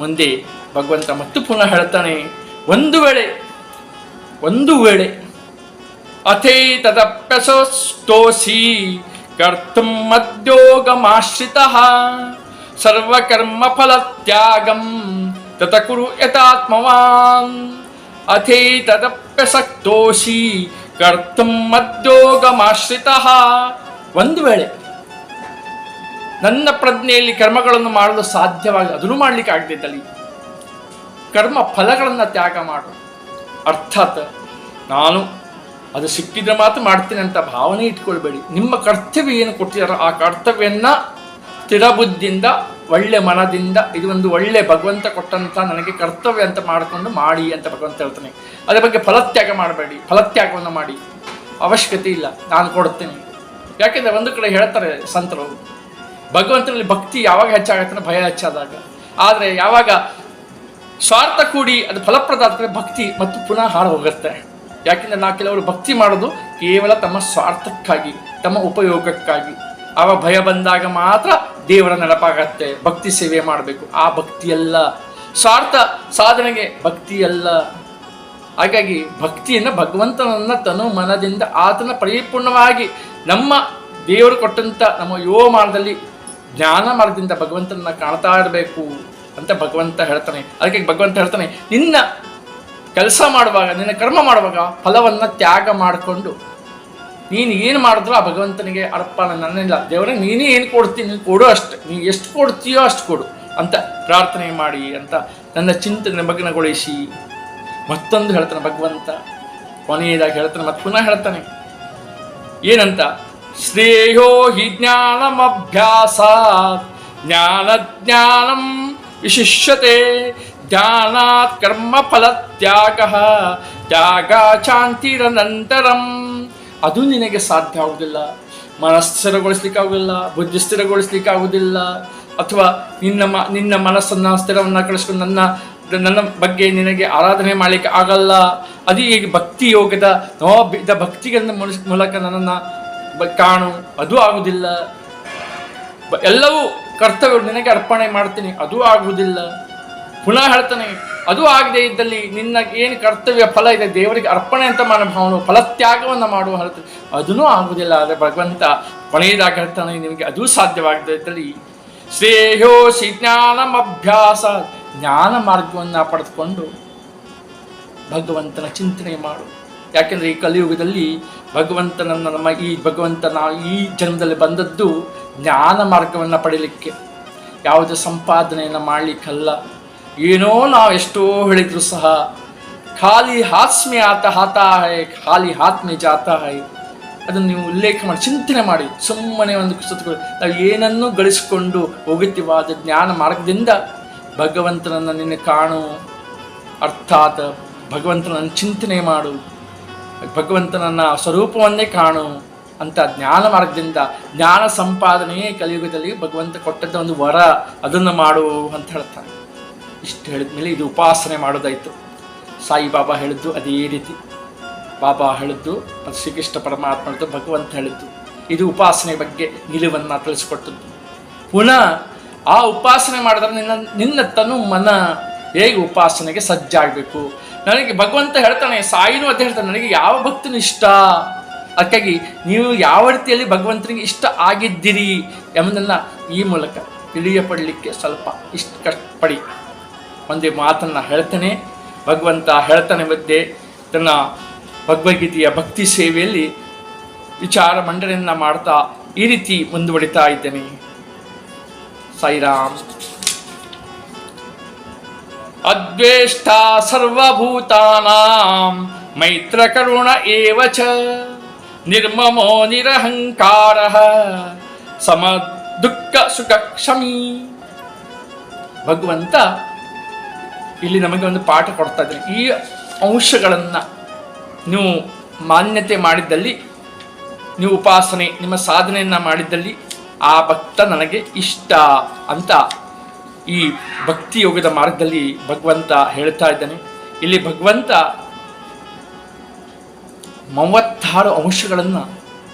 ಮುಂದೆ ಭಗವಂತ ಮತ್ತು ಪುನಃ ಹೇಳ್ತಾನೆ, ಒಂದು ವೇಳೆ ಅಥೈತದಪ್ಯಸೋಸ್ತೋಸಿ ಕರ್ತುಂ ಮದ್ಯೋಗಮಾಶ್ರಿತಃ ಸರ್ವಕರ್ಮ ಫಲತ್ಯಾಗಂ ತತ ಕುರು ಯಥಾತ್ಮವಾನ್. ಅಥೈತದಪ್ಯಸಕ್ತೋಸಿ ಕರ್ತುಂ ಮದ್ಯೋಗಮಾಶ್ರಿತಃ. ಒಂದು ವೇಳೆ ನನ್ನ ಪ್ರಜ್ಞೆಯಲ್ಲಿ ಕರ್ಮಗಳನ್ನು ಮಾಡಲು ಸಾಧ್ಯವಾಗಿ ಅದನ್ನು ಮಾಡಲಿಕ್ಕೆ ಆಗದಿದ್ದಲ್ಲಿ ಕರ್ಮ ಫಲಗಳನ್ನು ತ್ಯಾಗ ಮಾಡು. ಅರ್ಥಾತ್ ನಾನು ಅದು ಸಿಕ್ಕಿದ್ರೆ ಮಾತ್ರ ಮಾಡ್ತೀನಿ ಅಂತ ಭಾವನೆ ಇಟ್ಕೊಳ್ಬೇಡಿ. ನಿಮ್ಮ ಕರ್ತವ್ಯ ಏನು ಕೊಟ್ಟಿದಾರೋ ಆ ಕರ್ತವ್ಯನ ಸ್ಥಿರಬುದ್ಧಿಯಿಂದ, ಒಳ್ಳೆ ಮನದಿಂದ, ಇದು ಒಂದು ಒಳ್ಳೆ ಭಗವಂತ ಕೊಟ್ಟಂಥ ನನಗೆ ಕರ್ತವ್ಯ ಅಂತ ಮಾಡಿಕೊಂಡು ಮಾಡಿ ಅಂತ ಭಗವಂತ ಹೇಳ್ತಾನೆ. ಅದರ ಬಗ್ಗೆ ಫಲತ್ಯಾಗ ಮಾಡಬೇಡಿ. ಫಲತ್ಯಾಗವನ್ನು ಮಾಡಿ, ಅವಶ್ಯಕತೆ ಇಲ್ಲ, ನಾನು ಕೊಡ್ತೀನಿ. ಯಾಕೆಂದರೆ ಒಂದು ಕಡೆ ಹೇಳ್ತಾರೆ ಸಂತರು, ಭಗವಂತನಲ್ಲಿ ಭಕ್ತಿ ಯಾವಾಗ ಹೆಚ್ಚಾಗತ್ತೆ, ಭಯ ಹೆಚ್ಚಾದಾಗ. ಆದರೆ ಯಾವಾಗ ಸ್ವಾರ್ಥ ಕೂಡಿ ಅದು ಫಲಪ್ರದ ಆದರೆ ಭಕ್ತಿ ಮತ್ತು ಪುನಃ ಹಾಳು ಹೋಗುತ್ತೆ. ಯಾಕೆಂದರೆ ಕೆಲವರು ಭಕ್ತಿ ಮಾಡೋದು ಕೇವಲ ತಮ್ಮ ಸ್ವಾರ್ಥಕ್ಕಾಗಿ, ತಮ್ಮ ಉಪಯೋಗಕ್ಕಾಗಿ. ಆವಾಗ ಭಯ ಬಂದಾಗ ಮಾತ್ರ ದೇವರ ನೆನಪಾಗತ್ತೆ, ಭಕ್ತಿ ಸೇವೆ ಮಾಡಬೇಕು. ಆ ಭಕ್ತಿಯಲ್ಲ, ಸ್ವಾರ್ಥ ಸಾಧನೆಗೆ ಭಕ್ತಿಯಲ್ಲ. ಹಾಗಾಗಿ ಭಕ್ತಿಯನ್ನು ಭಗವಂತನನ್ನು ತನು ಮನದಿಂದ ಆತನ ಪರಿಪೂರ್ಣವಾಗಿ ನಮ್ಮ ದೇವರು ಕೊಟ್ಟಂಥ ನಮ್ಮ ಮಾರ್ಗದಲ್ಲಿ ಜ್ಞಾನ ಮಾರ್ಗದಿಂದ ಭಗವಂತನನ್ನು ಕಾಣ್ತಾ ಇರಬೇಕು ಅಂತ ಭಗವಂತ ಹೇಳ್ತಾನೆ. ಅದಕ್ಕೆ ಭಗವಂತ ಹೇಳ್ತಾನೆ, ನಿನ್ನ ಕೆಲಸ ಮಾಡುವಾಗ, ನಿನ್ನ ಕರ್ಮ ಮಾಡುವಾಗ ಫಲವನ್ನು ತ್ಯಾಗ ಮಾಡಿಕೊಂಡು ನೀನು ಏನು ಮಾಡಿದ್ರೂ ಆ ಭಗವಂತನಿಗೆ ಅರ್ಪಣೆ. ನನ್ನಿಲ್ಲ ದೇವರೇ, ನೀನೇ ಏನು ಕೊಡ್ತೀನಿ, ನೀನು ಕೊಡು ಅಷ್ಟು, ನೀನು ಎಷ್ಟು ಕೊಡ್ತೀಯೋ ಅಷ್ಟು ಕೊಡು ಅಂತ ಪ್ರಾರ್ಥನೆ ಮಾಡಿ ಅಂತ ನನ್ನ ಚಿಂತನೆ ಮಗ್ನಗೊಳಿಸಿ. ಮತ್ತೊಂದು ಹೇಳ್ತಾನೆ ಭಗವಂತ, ಕೊನೆಯದಾಗಿ ಹೇಳ್ತಾನೆ, ಮತ್ತೆ ಪುನಃ ಹೇಳ್ತಾನೆ ಏನಂತ, ಶ್ರೇಯೋ ಹಿ ಜ್ಞಾನಮಭ್ಯಾಸ ಜ್ಞಾನಜ್ಞಾನಂ ವಿಶಿಷ್ಯತೆ ಧ್ಯಾನಾತ್ ಕರ್ಮ ಫಲ ತ್ಯಾಗ ಶಾಂತಿರನಂತರಂ. ಅದು ನಿನಗೆ ಸಾಧ್ಯ ಆಗುವುದಿಲ್ಲ. ಮನಸ್ಸು ಸ್ಥಿರಗೊಳಿಸ್ಲಿಕ್ಕಾಗುವುದಿಲ್ಲ, ಬುದ್ಧಿ ಸ್ಥಿರಗೊಳಿಸ್ಲಿಕ್ಕಾಗುವುದಿಲ್ಲ, ಅಥವಾ ನಿನ್ನ ಮನಸ್ಸನ್ನು ಸ್ಥಿರವನ್ನು ಕಳಿಸ್ಕೊಂಡು ನನ್ನ ಬಗ್ಗೆ ನಿನಗೆ ಆರಾಧನೆ ಮಾಡಲಿಕ್ಕೆ ಆಗಲ್ಲ. ಅದು ಈಗ ಭಕ್ತಿ ಯೋಗದ ಭಕ್ತಿಗಳ ಮೂಲಕ ನನ್ನನ್ನು ಕಾಣು, ಅದು ಆಗುವುದಿಲ್ಲ. ಎಲ್ಲವೂ ಕರ್ತವ್ಯ ನಿನಗೆ ಅರ್ಪಣೆ ಮಾಡ್ತೀನಿ, ಅದು ಆಗುವುದಿಲ್ಲ. ಪುನಃ ಹೇಳ್ತಾನೆ, ಅದು ಆಗದೆ ಇದ್ದಲ್ಲಿ ನಿನ್ನ ಏನು ಕರ್ತವ್ಯ ಫಲ ಇದೆ ದೇವರಿಗೆ ಅರ್ಪಣೆ ಅಂತ ಮನೋಭಾವನು ಫಲತ್ಯಾಗವನ್ನು ಮಾಡುವ ಹೇಳ್ತಾನೆ, ಅದೂ ಆಗುವುದಿಲ್ಲ. ಆದರೆ ಭಗವಂತ ಕೊನೆಯದಾಗಿ ಹೇಳ್ತಾನೆ, ನಿನಗೆ ಅದೂ ಸಾಧ್ಯವಾಗದೆ ಇದ್ದಲ್ಲಿ ಶ್ರೇಯೋಸಿ ಜ್ಞಾನಮಭ್ಯಾಸ, ಜ್ಞಾನ ಮಾರ್ಗವನ್ನು ಪಡೆದುಕೊಂಡು ಭಗವಂತನ ಚಿಂತನೆ ಮಾಡು. ಯಾಕೆಂದರೆ ಈ ಕಲಿಯುಗದಲ್ಲಿ ಭಗವಂತನ ಈ ಜನ್ಮದಲ್ಲಿ ಬಂದದ್ದು ಜ್ಞಾನ ಮಾರ್ಗವನ್ನು ಪಡೀಲಿಕ್ಕೆ, ಯಾವುದೇ ಸಂಪಾದನೆಯನ್ನು ಮಾಡಲಿಕ್ಕಲ್ಲ. ಏನೋ ನಾವು ಎಷ್ಟೋ ಹೇಳಿದ್ರು ಸಹ ಖಾಲಿ ಹಾಸ್ಮೆ ಹಾತಾ ಹೈ, ಖಾಲಿ ಹಾತ್ಮೆ ಜಾತಾ ಹೈ, ಅದನ್ನು ನೀವು ಉಲ್ಲೇಖ ಮಾಡಿ ಚಿಂತನೆ ಮಾಡಿ. ಸುಮ್ಮನೆ ಒಂದು ನಾವು ಏನನ್ನೂ ಗಳಿಸಿಕೊಂಡು ಹೋಗುತ್ತೀವಾದ ಜ್ಞಾನ ಮಾರ್ಗದಿಂದ ಭಗವಂತನನ್ನು ನಿನ್ನೆ ಕಾಣು, ಅರ್ಥಾತ್ ಭಗವಂತನನ್ನು ಚಿಂತನೆ ಮಾಡು, ಭಗವಂತನನ್ನು ಸ್ವರೂಪವನ್ನೇ ಕಾಣು ಅಂತ ಜ್ಞಾನ ಮಾರ್ಗದಿಂದ ಜ್ಞಾನ ಸಂಪಾದನೆಯೇ ಕಲಿಯುಗದಲ್ಲಿ ಭಗವಂತ ಕೊಟ್ಟದ್ದ ಒಂದು ವರ, ಅದನ್ನು ಮಾಡು ಅಂತ ಹೇಳ್ತಾನೆ. ಇಷ್ಟು ಹೇಳಿದ ಮೇಲೆ ಇದು ಉಪಾಸನೆ ಮಾಡೋದಾಯಿತು. ಸಾಯಿಬಾಬಾ ಹೇಳಿದ್ದು ಅದೇ ರೀತಿ, ಬಾಬಾ ಹೇಳಿದ್ದು ಮತ್ತು ಶ್ರೀಕೃಷ್ಣ ಪರಮಾತ್ಮ ಹೇಳಿದ್ದು, ಭಗವಂತ ಹೇಳಿದ್ದು, ಇದು ಉಪಾಸನೆ ಬಗ್ಗೆ ನಿಲುವನ್ನು ತಿಳಿಸ್ಕೊಟ್ಟದ್ದು. ಪುನಃ ಆ ಉಪಾಸನೆ ಮಾಡಿದ್ರೆ ನಿನ್ನ ತನು ಮನ ಹೇಗೆ ಉಪಾಸನೆಗೆ ಸಜ್ಜಾಗಬೇಕು. ನನಗೆ ಭಗವಂತ ಹೇಳ್ತಾನೆ, ಸಾಯಿನೂ ಅದೇ ಹೇಳ್ತಾನೆ, ನನಗೆ ಯಾವ ಭಕ್ತನು ಇಷ್ಟ, ಅದಕ್ಕಾಗಿ ನೀವು ಯಾವ ರೀತಿಯಲ್ಲಿ ಭಗವಂತನಿಗೆ ಇಷ್ಟ ಆಗಿದ್ದೀರಿ ಎಂಬುದನ್ನು ಈ ಮೂಲಕ ತಿಳಿಯಪಡಲಿಕ್ಕೆ ಸ್ವಲ್ಪ ಕಷ್ಟಪಡಿ. ಒಂದೇ ಮಾತನ್ನು ಹೇಳ್ತಾನೆ ಭಗವಂತ, ಹೇಳ್ತಾನೆ ಮಧ್ಯೆ ತನ್ನ ಭಗವದ್ಗೀತೆಯ ಭಕ್ತಿ ಸೇವೆಯಲ್ಲಿ ವಿಚಾರ ಮಂಡನೆಯನ್ನು ಮಾಡ್ತಾ ಈ ರೀತಿ ಮುಂದುವರಿತಾ ಇದ್ದೇನೆ. ಸಾಯಿರಾಮ್. ಅದ್ವೇಷ್ಟ ಸರ್ವಭೂತಾನಾಂ ಮೈತ್ರ ಕರುಣ ಏವ ಚ ನಿರ್ಮಮೋ ನಿರಹಂಕಾರಃ ಸಮ ದುಃಖ ಸುಖ ಕ್ಷಮಿ. ಭಗವಂತ ಇಲ್ಲಿ ನಮಗೆ ಒಂದು ಪಾಠ ಕೊಡ್ತಾ ಇದ್ದಾರೆ. ಈ ಅಂಶಗಳನ್ನು ನೀವು ಮಾನ್ಯತೆ ಮಾಡಿದ್ದಲ್ಲಿ, ನೀವು ಉಪಾಸನೆ ನಿಮ್ಮ ಸಾಧನೆಯನ್ನು ಮಾಡಿದ್ದಲ್ಲಿ ಆ ಭಕ್ತ ನನಗೆ ಇಷ್ಟ ಅಂತ ಈ ಭಕ್ತಿ ಯೋಗದ ಮಾರ್ಗದಲ್ಲಿ ಭಗವಂತ ಹೇಳ್ತಾ ಇದ್ದಾನೆ. ಇಲ್ಲಿ ಭಗವಂತ 36 ಅಂಶಗಳನ್ನು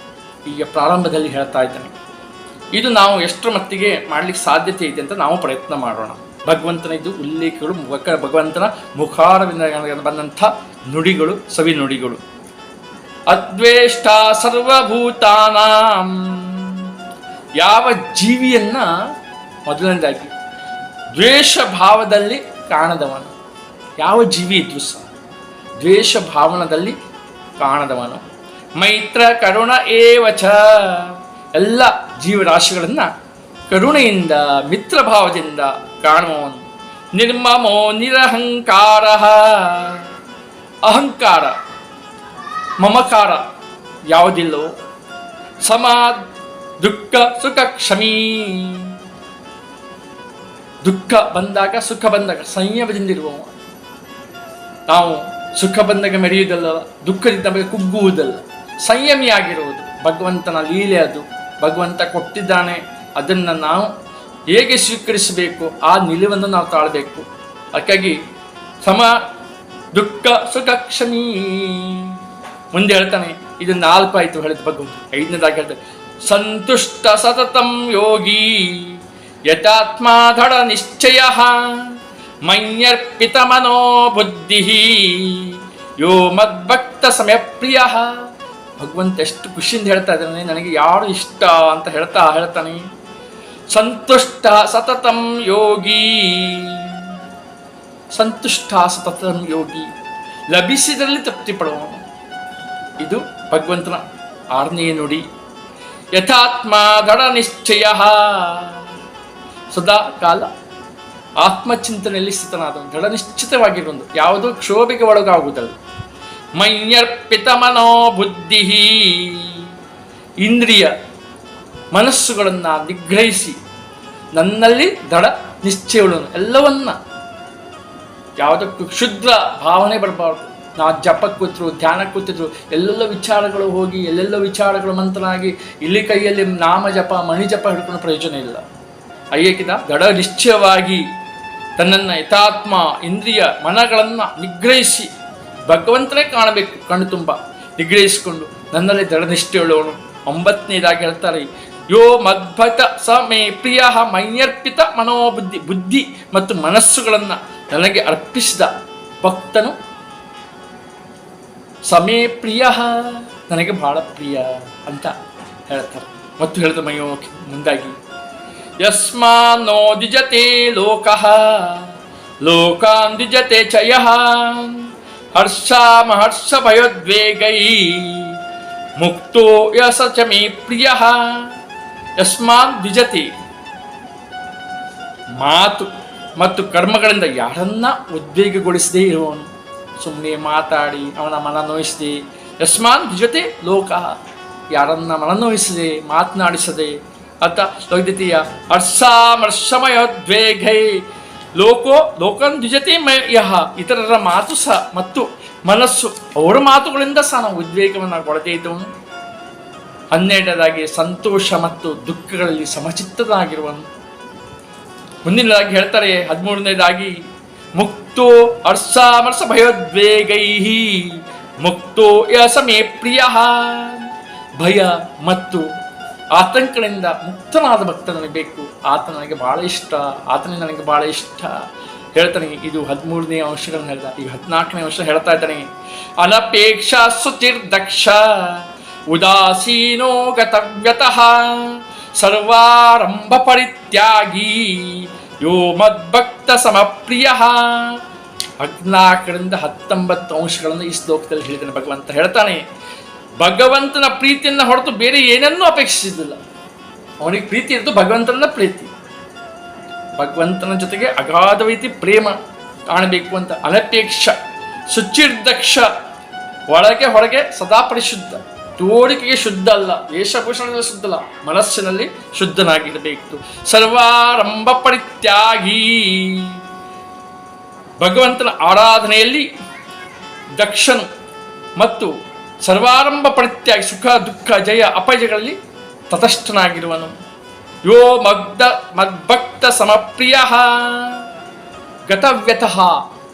ಈಗ ಪ್ರಾರಂಭದಲ್ಲಿ ಹೇಳ್ತಾ ಇದ್ದಾನೆ. ಇದು ನಾವು ಎಷ್ಟರ ಮಟ್ಟಿಗೆ ಮಾಡಲಿಕ್ಕೆ ಸಾಧ್ಯತೆ ಇದೆ ಅಂತ ನಾವು ಪ್ರಯತ್ನ ಮಾಡೋಣ. ಭಗವಂತನ ಇದು ಉಲ್ಲೇಖಗಳು, ಭಗವಂತನ ಮುಖಾರವಿಂದ ಬಂದಂಥ ನುಡಿಗಳು, ಸವಿ ನುಡಿಗಳು. ಅದ್ವೇಷ್ಟ ಸರ್ವಭೂತಾನಾಂ, ಯಾವ ಜೀವಿಯನ್ನ ಮೊದಲನೇದಾಗಿ ದ್ವೇಷ ಭಾವದಲ್ಲಿ ಕಾಣದವನು, ಯಾವ ಜೀವಿ ಇದ್ರೂ ಸಹ ದ್ವೇಷ ಭಾವನದಲ್ಲಿ ಕಾಣದವನು. ಮೈತ್ರ ಕರುಣ ಏವಚ, ಎಲ್ಲ ಜೀವರಾಶಿಗಳನ್ನು ಕರುಣೆಯಿಂದ ಮಿತ್ರಭಾವದಿಂದ ಕಾಣುವವನು. ನಿರ್ಮಮೋ ನಿರಹಂಕಾರ, ಅಹಂಕಾರ ಮಮಕಾರ ಯಾವುದಿಲ್ಲವೋ. ಸಮ ದುಃಖ ಸುಖ ಕ್ಷಮೀ, ದುಃಖ ಬಂದಾಗ ಸುಖ ಬಂದಾಗ ಸಂಯಮದಿಂದಿರುವವ. ನಾವು ಸುಖ ಬಂದಾಗ ಮೆರೆಯುವುದಲ್ಲ, ದುಃಖದಿಂದ ಕುಗ್ಗುವುದಲ್ಲ, ಸಂಯಮಿಯಾಗಿರುವುದು. ಭಗವಂತನ ಲೀಲೆ ಅದು. ಭಗವಂತ ಕೊಟ್ಟಿದ್ದಾನೆ, ಅದನ್ನು ನಾವು ಹೇಗೆ ಸ್ವೀಕರಿಸಬೇಕು ಆ ನಿಲುವನ್ನು ನಾವು ತಾಳಬೇಕು. ಅದಕ್ಕಾಗಿ ಸಮ ದುಃಖ ಸುಖ ಕ್ಷಮೀ. ಮುಂದೆ ಹೇಳ್ತಾನೆ, ಇದು 4 ಆಯಿತು ಹೇಳಿದ ಭಗವಂತ. 5ನೇದಾಗಿ ಹೇಳ್ತಾನೆ, ಸಂತುಷ್ಟ ಸತತಂ ಯೋಗಿ ಯಥಾತ್ಮ ದೃಢ ನಿಶ್ಚಯ ಮಯ್ಯರ್ಪಿತ ಮನೋ ಬುದ್ಧಿ ಯೋ ಮದ್ಭಕ್ತ ಸಮಯಪ್ರಿಯ. ಭಗವಂತ ಎಷ್ಟು ಖುಷಿಯಿಂದ ಹೇಳ್ತಾ ಇದ್ದಾನೆ, ನನಗೆ ಯಾರು ಇಷ್ಟ ಅಂತ ಹೇಳ್ತಾನೆ. ಸಂತುಷ್ಟ ಸತತಂ ಯೋಗಿ, ಸಂತುಷ್ಟ ಸತತಂ ಯೋಗಿ, ಲಭಿಸಿದಲ್ಲಿ ತೃಪ್ತಿ ಪಡುವವನು. ಇದು ಭಗವಂತನ 6ನೇ ನುಡಿ. ಯಥಾತ್ಮ ದೃಢ ನಿಶ್ಚಯ, ಸದಾ ಕಾಲ ಆತ್ಮಚಿಂತನೆಯಲ್ಲಿ ಸ್ಥಿತನಾದವನು, ದೃಢ ನಿಶ್ಚಿತವಾಗಿರುವುದು, ಯಾವುದೋ ಕ್ಷೋಭೆಗೆ ಒಳಗಾಗುವುದಲ್ಲ. ಮಯ್ಯರ್ಪಿತ ಮನೋ ಬುದ್ಧಿ, ಇಂದ್ರಿಯ ಮನಸ್ಸುಗಳನ್ನು ನಿಗ್ರಹಿಸಿ ನನ್ನಲ್ಲಿ ದೃಢ ನಿಶ್ಚಯವುಳ್ಳವನು, ಎಲ್ಲವನ್ನ ಯಾವುದಕ್ಕೂ ಕ್ಷುದ್ರ ಭಾವನೆ ಬರಬಾರ್ದು. ನಾವು ಜಪಕ್ಕೆ ಕೂತರು, ಧ್ಯಾನಕ್ಕೆ ಕೂತಿದ್ರು, ಎಲ್ಲೆಲ್ಲೋ ವಿಚಾರಗಳು ಹೋಗಿ ಎಲ್ಲೆಲ್ಲೋ ವಿಚಾರಗಳು ಮಂತ್ರನಾಗಿ ಇಲ್ಲಿ ಕೈಯಲ್ಲಿ ನಾಮ ಜಪ ಮಣಿ ಜಪ ಹಿಡ್ಕೊಂಡು ಪ್ರಯೋಜನ ಇಲ್ಲ. ಅಯ್ಯಕಿದ ದೃಢ ನಿಶ್ಚಯವಾಗಿ ತನ್ನನ್ನು ಯಥಾತ್ಮ ಇಂದ್ರಿಯ ಮನಗಳನ್ನು ನಿಗ್ರಹಿಸಿ ಭಗವಂತನೇ ಕಾಣಬೇಕು, ಕಣ್ಣು ತುಂಬ ನಿಗ್ರಹಿಸಿಕೊಂಡು ನನ್ನಲ್ಲಿ ದೃಢ ನಿಷ್ಠೆಯುಳ್ಳವನು. 9ನೇದಾಗಿ ಹೇಳ್ತಾರೆ, ಯೋ ಮದ್ಭಕ್ತ ಸ ಮೇ ಪ್ರಿಯ ಮೈಯರ್ಪಿತ ಮನೋಬುದ್ಧಿ, ಬುದ್ಧಿ ಮತ್ತು ಮನಸ್ಸುಗಳನ್ನು ನನಗೆ ಅರ್ಪಿಸಿದ ಭಕ್ತನು ಸಮೇ ಪ್ರಿಯ, ನನಗೆ ಬಹಳ ಪ್ರಿಯ ಅಂತ ಹೇಳ್ತಾರೆ. ಮತ್ತು ಹೇಳಿದ ಮಯೋ ಮುಂದಾಗಿ, ಯಸ್ಮಾನ್ನೋ ದ್ವಿಜತೆ ಲೋಕಃ ಲೋಕಾನ್ ದ್ವಿಜತೆ ಚ ಯಃ ಹರ್ಷ ಭಯೋದ್ವೇಗೈ ಮುಕ್ತೋ ಯಸ ಚ ಮೇ ಪ್ರಿಯ. ಯಸ್ಮಾನ್ ದ್ವಿಜತೆ, ಮಾತು ಮತ್ತು ಕರ್ಮಗಳಿಂದ ಯಾರನ್ನ ಉದ್ವೇಗಗೊಳಿಸದೇ ಇರುವವನು, ಸುಮ್ಮನೆ ಮಾತಾಡಿ ಅವನ ಮನ ನೋಯಿಸದೆ. ಯಸ್ಮಾನ್ ದ್ವಿಜತೆ ಲೋಕ, ಯಾರನ್ನ ಮನ ನೋಯಿಸದೆ ಮಾತನಾಡಿಸದೆ. ಅಥ ಲೋಕದ್ವಿತೀಯ ಹರ್ಷಮಯೋದ್ವೇಗೈ ಲೋಕನ್ ದ್ವಿಜತೆ ಯಹ, ಇತರರ ಮಾತು ಸಹ ಮತ್ತು ಮನಸ್ಸು ಅವರ ಮಾತುಗಳಿಂದ ಸಹ ನಾವು ಉದ್ವೇಗವನ್ನು ಕೊಡದೇ ಇದ್ದವನು. 12ನೇದಾಗಿ ಸಂತೋಷ ಮತ್ತು ದುಃಖಗಳಲ್ಲಿ ಸಮಚಿತ್ತನಾಗಿರುವನು. ಮುಂದಿನದಾಗಿ ಹೇಳ್ತಾರೆ 13ನೇದಾಗಿ, ಮುಕ್ತೋ ಹರ್ಷ ಭಯೋದ್ವೇಗೈ ಮುಕ್ತೋ ಯಸ ಮೇ ಪ್ರಿಯ. ಭಯ ಮತ್ತು ಆತಂಕಗಳಿಂದ ಮುಕ್ತನಾದ ಭಕ್ತ ನನಗೆ ಬೇಕು, ಆತ ನನಗೆ ಭಾಳ ಇಷ್ಟ, ಆತನೇ ನನಗೆ ಭಾಳ ಇಷ್ಟ ಹೇಳ್ತಾನೆ. ಇದು 13ನೇ ಅಂಶಗಳನ್ನು ಹೇಳ್ದ. ಈಗ 14ನೇ ಅಂಶ ಹೇಳ್ತಾ ಇದ್ದಾನೆ, ಅನಪೇಕ್ಷ ಸುಚಿರ್ದಕ್ಷ ಉದಾಸೀನೋ ಗತವ್ಯತಃ ಸರ್ವಾರಂಭ ಪರಿತ್ಯಾಗಿ ಯೋ ಮದ್ಭಕ್ತ ಸಮಪ್ರಿಯ. 14ರಿಂದ 19 ಅಂಶಗಳನ್ನು ಈ ಶ್ಲೋಕದಲ್ಲಿ ಹೇಳಿದ್ದಾನೆ. ಭಗವಂತ ಹೇಳ್ತಾನೆ, ಭಗವಂತನ ಪ್ರೀತಿಯನ್ನು ಹೊರತು ಬೇರೆ ಏನನ್ನೂ ಅಪೇಕ್ಷಿಸಿದ್ದಿಲ್ಲ. ಅವನಿಗೆ ಪ್ರೀತಿ ಇರೋದು ಭಗವಂತನ ಪ್ರೀತಿ, ಭಗವಂತನ ಜೊತೆಗೆ ಅಗಾಧ ರೀತಿ ಪ್ರೇಮ ಕಾಣಬೇಕು ಅಂತ. ಅನಪೇಕ್ಷ ಶುಚಿರ್ದಕ್ಷ, ಒಳಗೆ ಹೊರಗೆ ಸದಾ ಪರಿಶುದ್ಧ, ತೋರಿಕೆಗೆ ಶುದ್ಧ ಅಲ್ಲ, ವೇಷಭೂಷಣದಲ್ಲಿ ಶುದ್ಧ ಅಲ್ಲ, ಮನಸ್ಸಿನಲ್ಲಿ ಶುದ್ಧನಾಗಿರಬೇಕು. ಸರ್ವಾರಂಭ ಪರಿತ್ಯಾಗಿ, ಭಗವಂತನ ಆರಾಧನೆಯಲ್ಲಿ ದಕ್ಷನು ಮತ್ತು ಸರ್ವಾರಂಭ ಪರಿತ್ಯಾಗಿ, ಸುಖ ದುಃಖ ಜಯ ಅಪಜಯಗಳಲ್ಲಿ ತಟಸ್ಥನಾಗಿರುವನು. ಯೋ ಮದ್ಭಕ್ತ ಸಮಪ್ರಿಯ ಗತವ್ಯತಃ,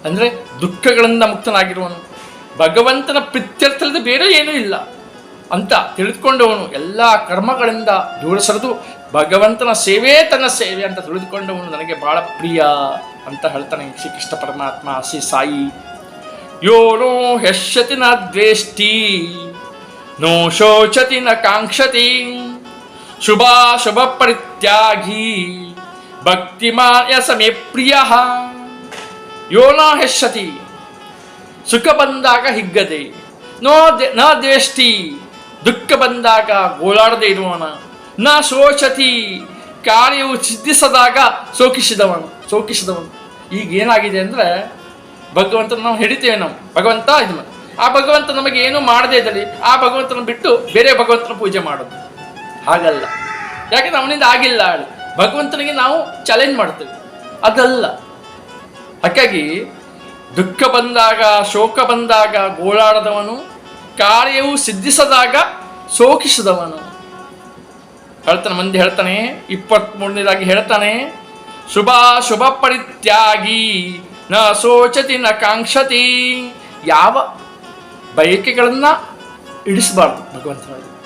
ಅಂದರೆ ದುಃಖಗಳಿಂದ ಮುಕ್ತನಾಗಿರುವನು. ಭಗವಂತನ ಪ್ರೀತ್ಯರ್ಥದಲ್ಲಿ ಬೇರೆ ಏನೂ ಇಲ್ಲ ಅಂತ ತಿಳಿದುಕೊಂಡವನು, ಎಲ್ಲ ಕರ್ಮಗಳಿಂದ ದೂರ ಸರಿದು ಭಗವಂತನ ಸೇವೆ ತನ್ನ ಸೇವೆ ಅಂತ ತಿಳಿದುಕೊಂಡವನು ನನಗೆ ಬಹಳ ಪ್ರಿಯ ಅಂತ ಹೇಳ್ತಾನೆ ಶ್ರೀಕೃಷ್ಣ ಪರಮಾತ್ಮ, ಶ್ರೀ ಸಾಯಿ. ಯೋ ನೋ ಹ್ಯಶ್ಯತಿ ನ ದ್ವೇಷ್ಟಿ ನೋ ಶೋಚತಿ ನ ಕಾಂಕ್ಷತಿ ಶುಭಾಶುಭ ಪರಿತ್ಯಾಗಿ ಭಕ್ತಿಮಾನ್ ಯಸ ಮೇ ಪ್ರಿಯ. ಯೋ ನ ಹ್ಯಶ್ಯತಿ, ಸುಖ ಬಂದಾಗ ಹಿಗ್ಗದೆ, ನ ದ್ವೇಷ್ಟಿ, ದುಃಖ ಬಂದಾಗ ಗೋಳಾಡದೆ ಇರುವವನ, ನ ಶೋಚತಿ, ಕಾರ್ಯವು ಸಿದ್ಧಿಸದಾಗ ಶೋಕಿಸಿದವನು. ಈಗ ಏನಾಗಿದೆ ಅಂದರೆ ಭಗವಂತನ ನಾವು ಹಿಡಿತೇವೆ, ನಾವು ಭಗವಂತ ಇದು, ಆ ಭಗವಂತ ನಮಗೆ ಏನು ಮಾಡದೇ ಇದ್ದಲ್ಲಿ ಆ ಭಗವಂತನ ಬಿಟ್ಟು ಬೇರೆ ಭಗವಂತನ ಪೂಜೆ ಮಾಡೋದು ಹಾಗಲ್ಲ. ಯಾಕೆಂದ್ರೆ ಅವನಿಂದ ಆಗಿಲ್ಲ ಹೇಳಿ ಭಗವಂತನಿಗೆ ನಾವು ಚಾಲೆಂಜ್ ಮಾಡ್ತೇವೆ, ಅದಲ್ಲ. ಹಾಗಾಗಿ ದುಃಖ ಬಂದಾಗ ಶೋಕ ಬಂದಾಗ ಗೋಳಾಡದವನು, ಕಾರ್ಯವು ಸಿದ್ಧಿಸದಾಗ ಶೋಕಿಸಿದವನು ಹೇಳ್ತಾನೆ. ಮಂದಿ ಹೇಳ್ತಾನೆ 23ನೇದಾಗಿ ಹೇಳ್ತಾನೆ, ಶುಭ ಪರಿತ್ಯಾಗಿ ನ ಶೋಚತಿ ನ ಕಾಂಕ್ಷತಿ. ಯಾವ ಬಯಕೆಗಳನ್ನ ಇಡಿಸಬಾರ್ದು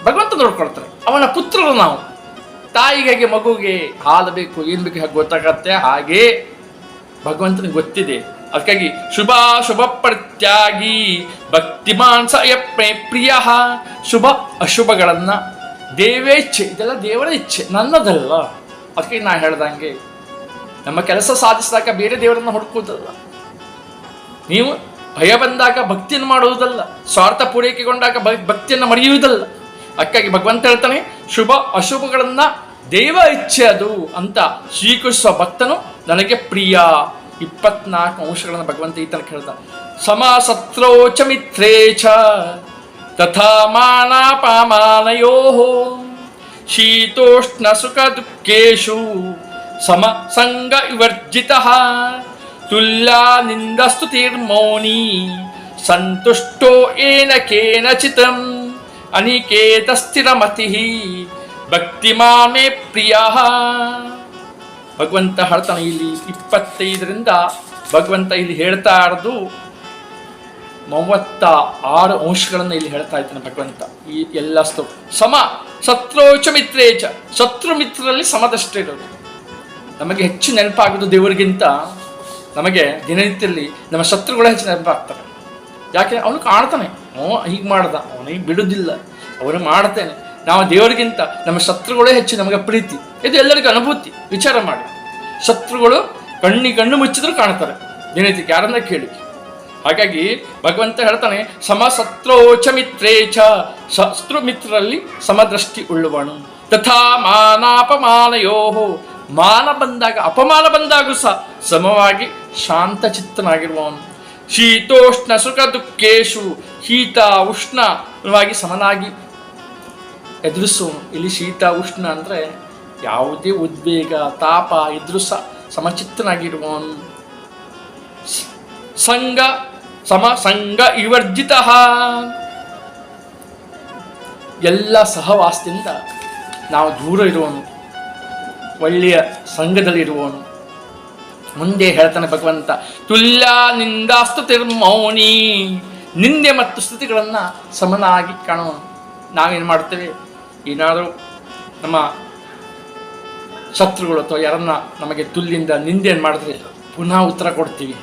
ಭಗವಂತ ನೋಡ್ಕೊಳ್ತಾನೆ. ಅವನ ಪುತ್ರರು ನಾವು, ತಾಯಿಗೆ ಮಗುಗೆ ಹಾಲು ಬೇಕು ಏನು ಬೇಕು ಹಾಗೆ ಗೊತ್ತಾಗತ್ತೆ, ಹಾಗೆ ಭಗವಂತನಿಗೆ ಗೊತ್ತಿದೆ. ಅದಕ್ಕಾಗಿ ಶುಭ ಪರಿತ್ಯಾಗಿ ಭಕ್ತಿಮಾನ್ ಸ ಯಪ್ಮೇ ಪ್ರಿಯ. ಶುಭ ಅಶುಭಗಳನ್ನ ದೇವೇಚ್ಛೆ, ಇದೆಲ್ಲ ದೇವರ ಇಚ್ಛೆ, ನನ್ನದಲ್ಲ. ಅದಕ್ಕೆ ನಾ ಹೇಳ್ದಂಗೆ ನಮ್ಮ ಕೆಲಸ ಸಾಧಿಸಿದಾಗ ಬೇರೆ ದೇವರನ್ನ ಹುಡುಕುವುದಲ್ಲ, ನೀವು ಭಯ ಬಂದಾಗ ಭಕ್ತಿಯನ್ನು ಮಾಡುವುದಲ್ಲ, ಸ್ವಾರ್ಥ ಪೂರೈಕೆಗೊಂಡಾಗ ಭಕ್ತಿಯನ್ನು ಮರೆಯುವುದಲ್ಲ. ಅದಕ್ಕಾಗಿ ಭಗವಂತ ಹೇಳ್ತಾನೆ, ಶುಭ ಅಶುಭಗಳನ್ನ ದೇವ ಇಚ್ಛೆ ಅದು ಅಂತ ಸ್ವೀಕರಿಸುವ ಭಕ್ತನು ನನಗೆ ಪ್ರಿಯ. 24 ಅಂಶಗಳನ್ನು ಭಗವಂತ ಈ ತನಕ ಹೇಳ್ದ. ಸಮಾಸತ್ರೋ ಚ ಮಿತ್ರೇ ಚ ತಥಾ ಮಾನಾಪಮಾನಯೋ ಶೀತೋಷ್ಣ ಸುಖ ದುಃಖೇಶು ಸಮ ಸಂಗ ವಿವರ್ಜಿತಃ ತುಲ್ಯಾನಿಂದ ಸ್ತುತಿರ್ಮೌನಿ ಸಂತುಷ್ಟೋ ಏನ ಕೇನಚಿತಂ ಅನಿಕೇತ ಸ್ಥಿರಮತಿ ಭಕ್ತಿಮಾಮೇ ಪ್ರಿಯ. ಭಗವಂತ ಹೇಳ್ತಾನೆ ಇಲ್ಲಿ 25ರಿಂದ ಭಗವಂತ ಇಲ್ಲಿ ಹೇಳ್ತಾ ಇರೋದು 36 ಅಂಶಗಳನ್ನು ಇಲ್ಲಿ ಹೇಳ್ತಾ ಇದ್ದಾನೆ ಭಗವಂತ. ಈ ಎಲ್ಲ ಸಮ ಶತ್ರೋಚ ಮಿತ್ರೇಚ, ಶತ್ರು ಮಿತ್ರರಲ್ಲಿ ಸಮದಷ್ಟೇ ಇರೋದು. ನಮಗೆ ಹೆಚ್ಚು ನೆನಪಾಗೋದು ದೇವರಿಗಿಂತ ನಮಗೆ ದಿನನಿತ್ಯದಲ್ಲಿ ನಮ್ಮ ಶತ್ರುಗಳೇ ಹೆಚ್ಚು ನೆನಪಾಗ್ತಾರೆ. ಯಾಕೆ ಅವನು ಕಾಣ್ತಾನೆ, ಹೀಗೆ ಮಾಡ್ದ, ಅವನಿಗೆ ಬಿಡುವುದಿಲ್ಲ, ಅವನು ಮಾಡ್ತೇನೆ. ನಾವು ದೇವರಿಗಿಂತ ನಮ್ಮ ಶತ್ರುಗಳೇ ಹೆಚ್ಚು ನಮಗೆ ಪ್ರೀತಿ. ಇದು ಎಲ್ಲರಿಗೂ ಅನುಭೂತಿ. ವಿಚಾರ ಮಾಡಿ, ಶತ್ರುಗಳು ಕಣ್ಣು ಮುಚ್ಚಿದ್ರು ಕಾಣ್ತಾರೆ ದಿನನಿತ್ಯಕ್ಕೆ, ಯಾರನ್ನ ಕೇಳಿ. ಹಾಗಾಗಿ ಭಗವಂತ ಹೇಳ್ತಾನೆ ಸಮಶತ್ರೋಚ ಮಿತ್ರೇಚ, ಶತ್ರು ಮಿತ್ರರಲ್ಲಿ ಸಮದೃಷ್ಟಿ ಉಳ್ಳುವನು. ತಥಾ ಮಾನಾಪಮಾನಯೋ, ಮಾನ ಬಂದಾಗ ಅಪಮಾನ ಬಂದಾಗೂ ಸಹ ಸಮವಾಗಿ ಶಾಂತಚಿತ್ತನಾಗಿರುವವನು. ಶೀತೋಷ್ಣ ಸುಖ ದುಃಖೇಶು, ಶೀತ ಉಷ್ಣವಾಗಿ ಸಮನಾಗಿ ಎದುರಿಸುವನು. ಇಲ್ಲಿ ಶೀತ ಉಷ್ಣ ಅಂದರೆ ಯಾವುದೇ ಉದ್ವೇಗ ತಾಪ ಇದ್ರೂ ಸಹ ಸಮಚಿತ್ತನಾಗಿರುವವನು. ಸಂಗ ವಿವರ್ಜಿತ, ಎಲ್ಲ ಸಹವಾಸದಿಂದ ನಾವು ದೂರ ಇರುವನು, ಒಳ್ಳೆಯ ಸಂಘದಲ್ಲಿರುವವನು. ಮುಂದೆ ಹೇಳ್ತಾನೆ ಭಗವಂತ ತುಲ್ಯ ನಿಂದಾಸ್ತುತಿರ್ಮೌನಿ, ನಿಂದೆ ಮತ್ತು ಸ್ತುತಿಗಳನ್ನು ಸಮನಾಗಿ ಕಾಣುವನು. ನಾವೇನು ಮಾಡ್ತೇವೆ, ಏನಾದರೂ ನಮ್ಮ ಶತ್ರುಗಳು ಅಥವಾ ಯಾರನ್ನ ನಮಗೆ ತುಲ್ಲಿಂದ ನಿಂದೆಯನ್ನು ಮಾಡಿದ್ರೆ ಪುನಃ ಉತ್ತರ ಕೊಡ್ತೀವಿ,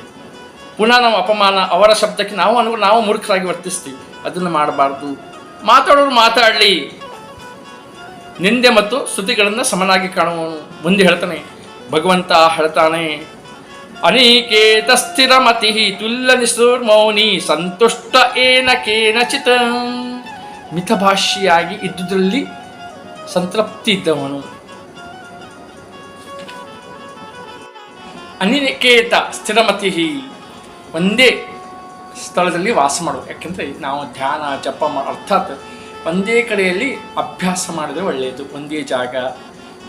ಪುನಃ ನಾವು ಅಪಮಾನ ಅವರ ಶಬ್ದಕ್ಕೆ ನಾವು ಮೂರ್ಖರಾಗಿ ವರ್ತಿಸ್ತೀವಿ. ಅದನ್ನು ಮಾಡಬಾರ್ದು. ಮಾತಾಡೋರು ಮಾತಾಡಲಿ, ನಿಂದೆ ಮತ್ತು ಸ್ತುತಿಗಳನ್ನು ಸಮನಾಗಿ ಕಾಣುವನು. ಮುಂದೆ ಹೇಳ್ತಾನೆ ಭಗವಂತ ಹೇಳ್ತಾನೆ ಅನಿಕೇತ ಸ್ಥಿರಮತಿ ತುಲ್ಯ ನಿಸೂರ್ಮೌನಿ ಸಂತುಷ್ಟ ಏನ ಕೇನಚಿತ, ಮಿತಭಾಷಿಯಾಗಿ ಇದ್ದುದರಲ್ಲಿ ಸಂತೃಪ್ತಿ ಇದ್ದವನು. ಅನಿಕೇತ ಸ್ಥಿರಮತಿ, ಒಂದೇ ಸ್ಥಳದಲ್ಲಿ ವಾಸ ಮಾಡೋದು. ಯಾಕೆಂದರೆ ನಾವು ಧ್ಯಾನ ಜಪ ಅರ್ಥಾತ್ ಒಂದೇ ಕಡೆಯಲ್ಲಿ ಅಭ್ಯಾಸ ಮಾಡಿದ್ರೆ ಒಳ್ಳೆಯದು, ಒಂದೇ ಜಾಗ.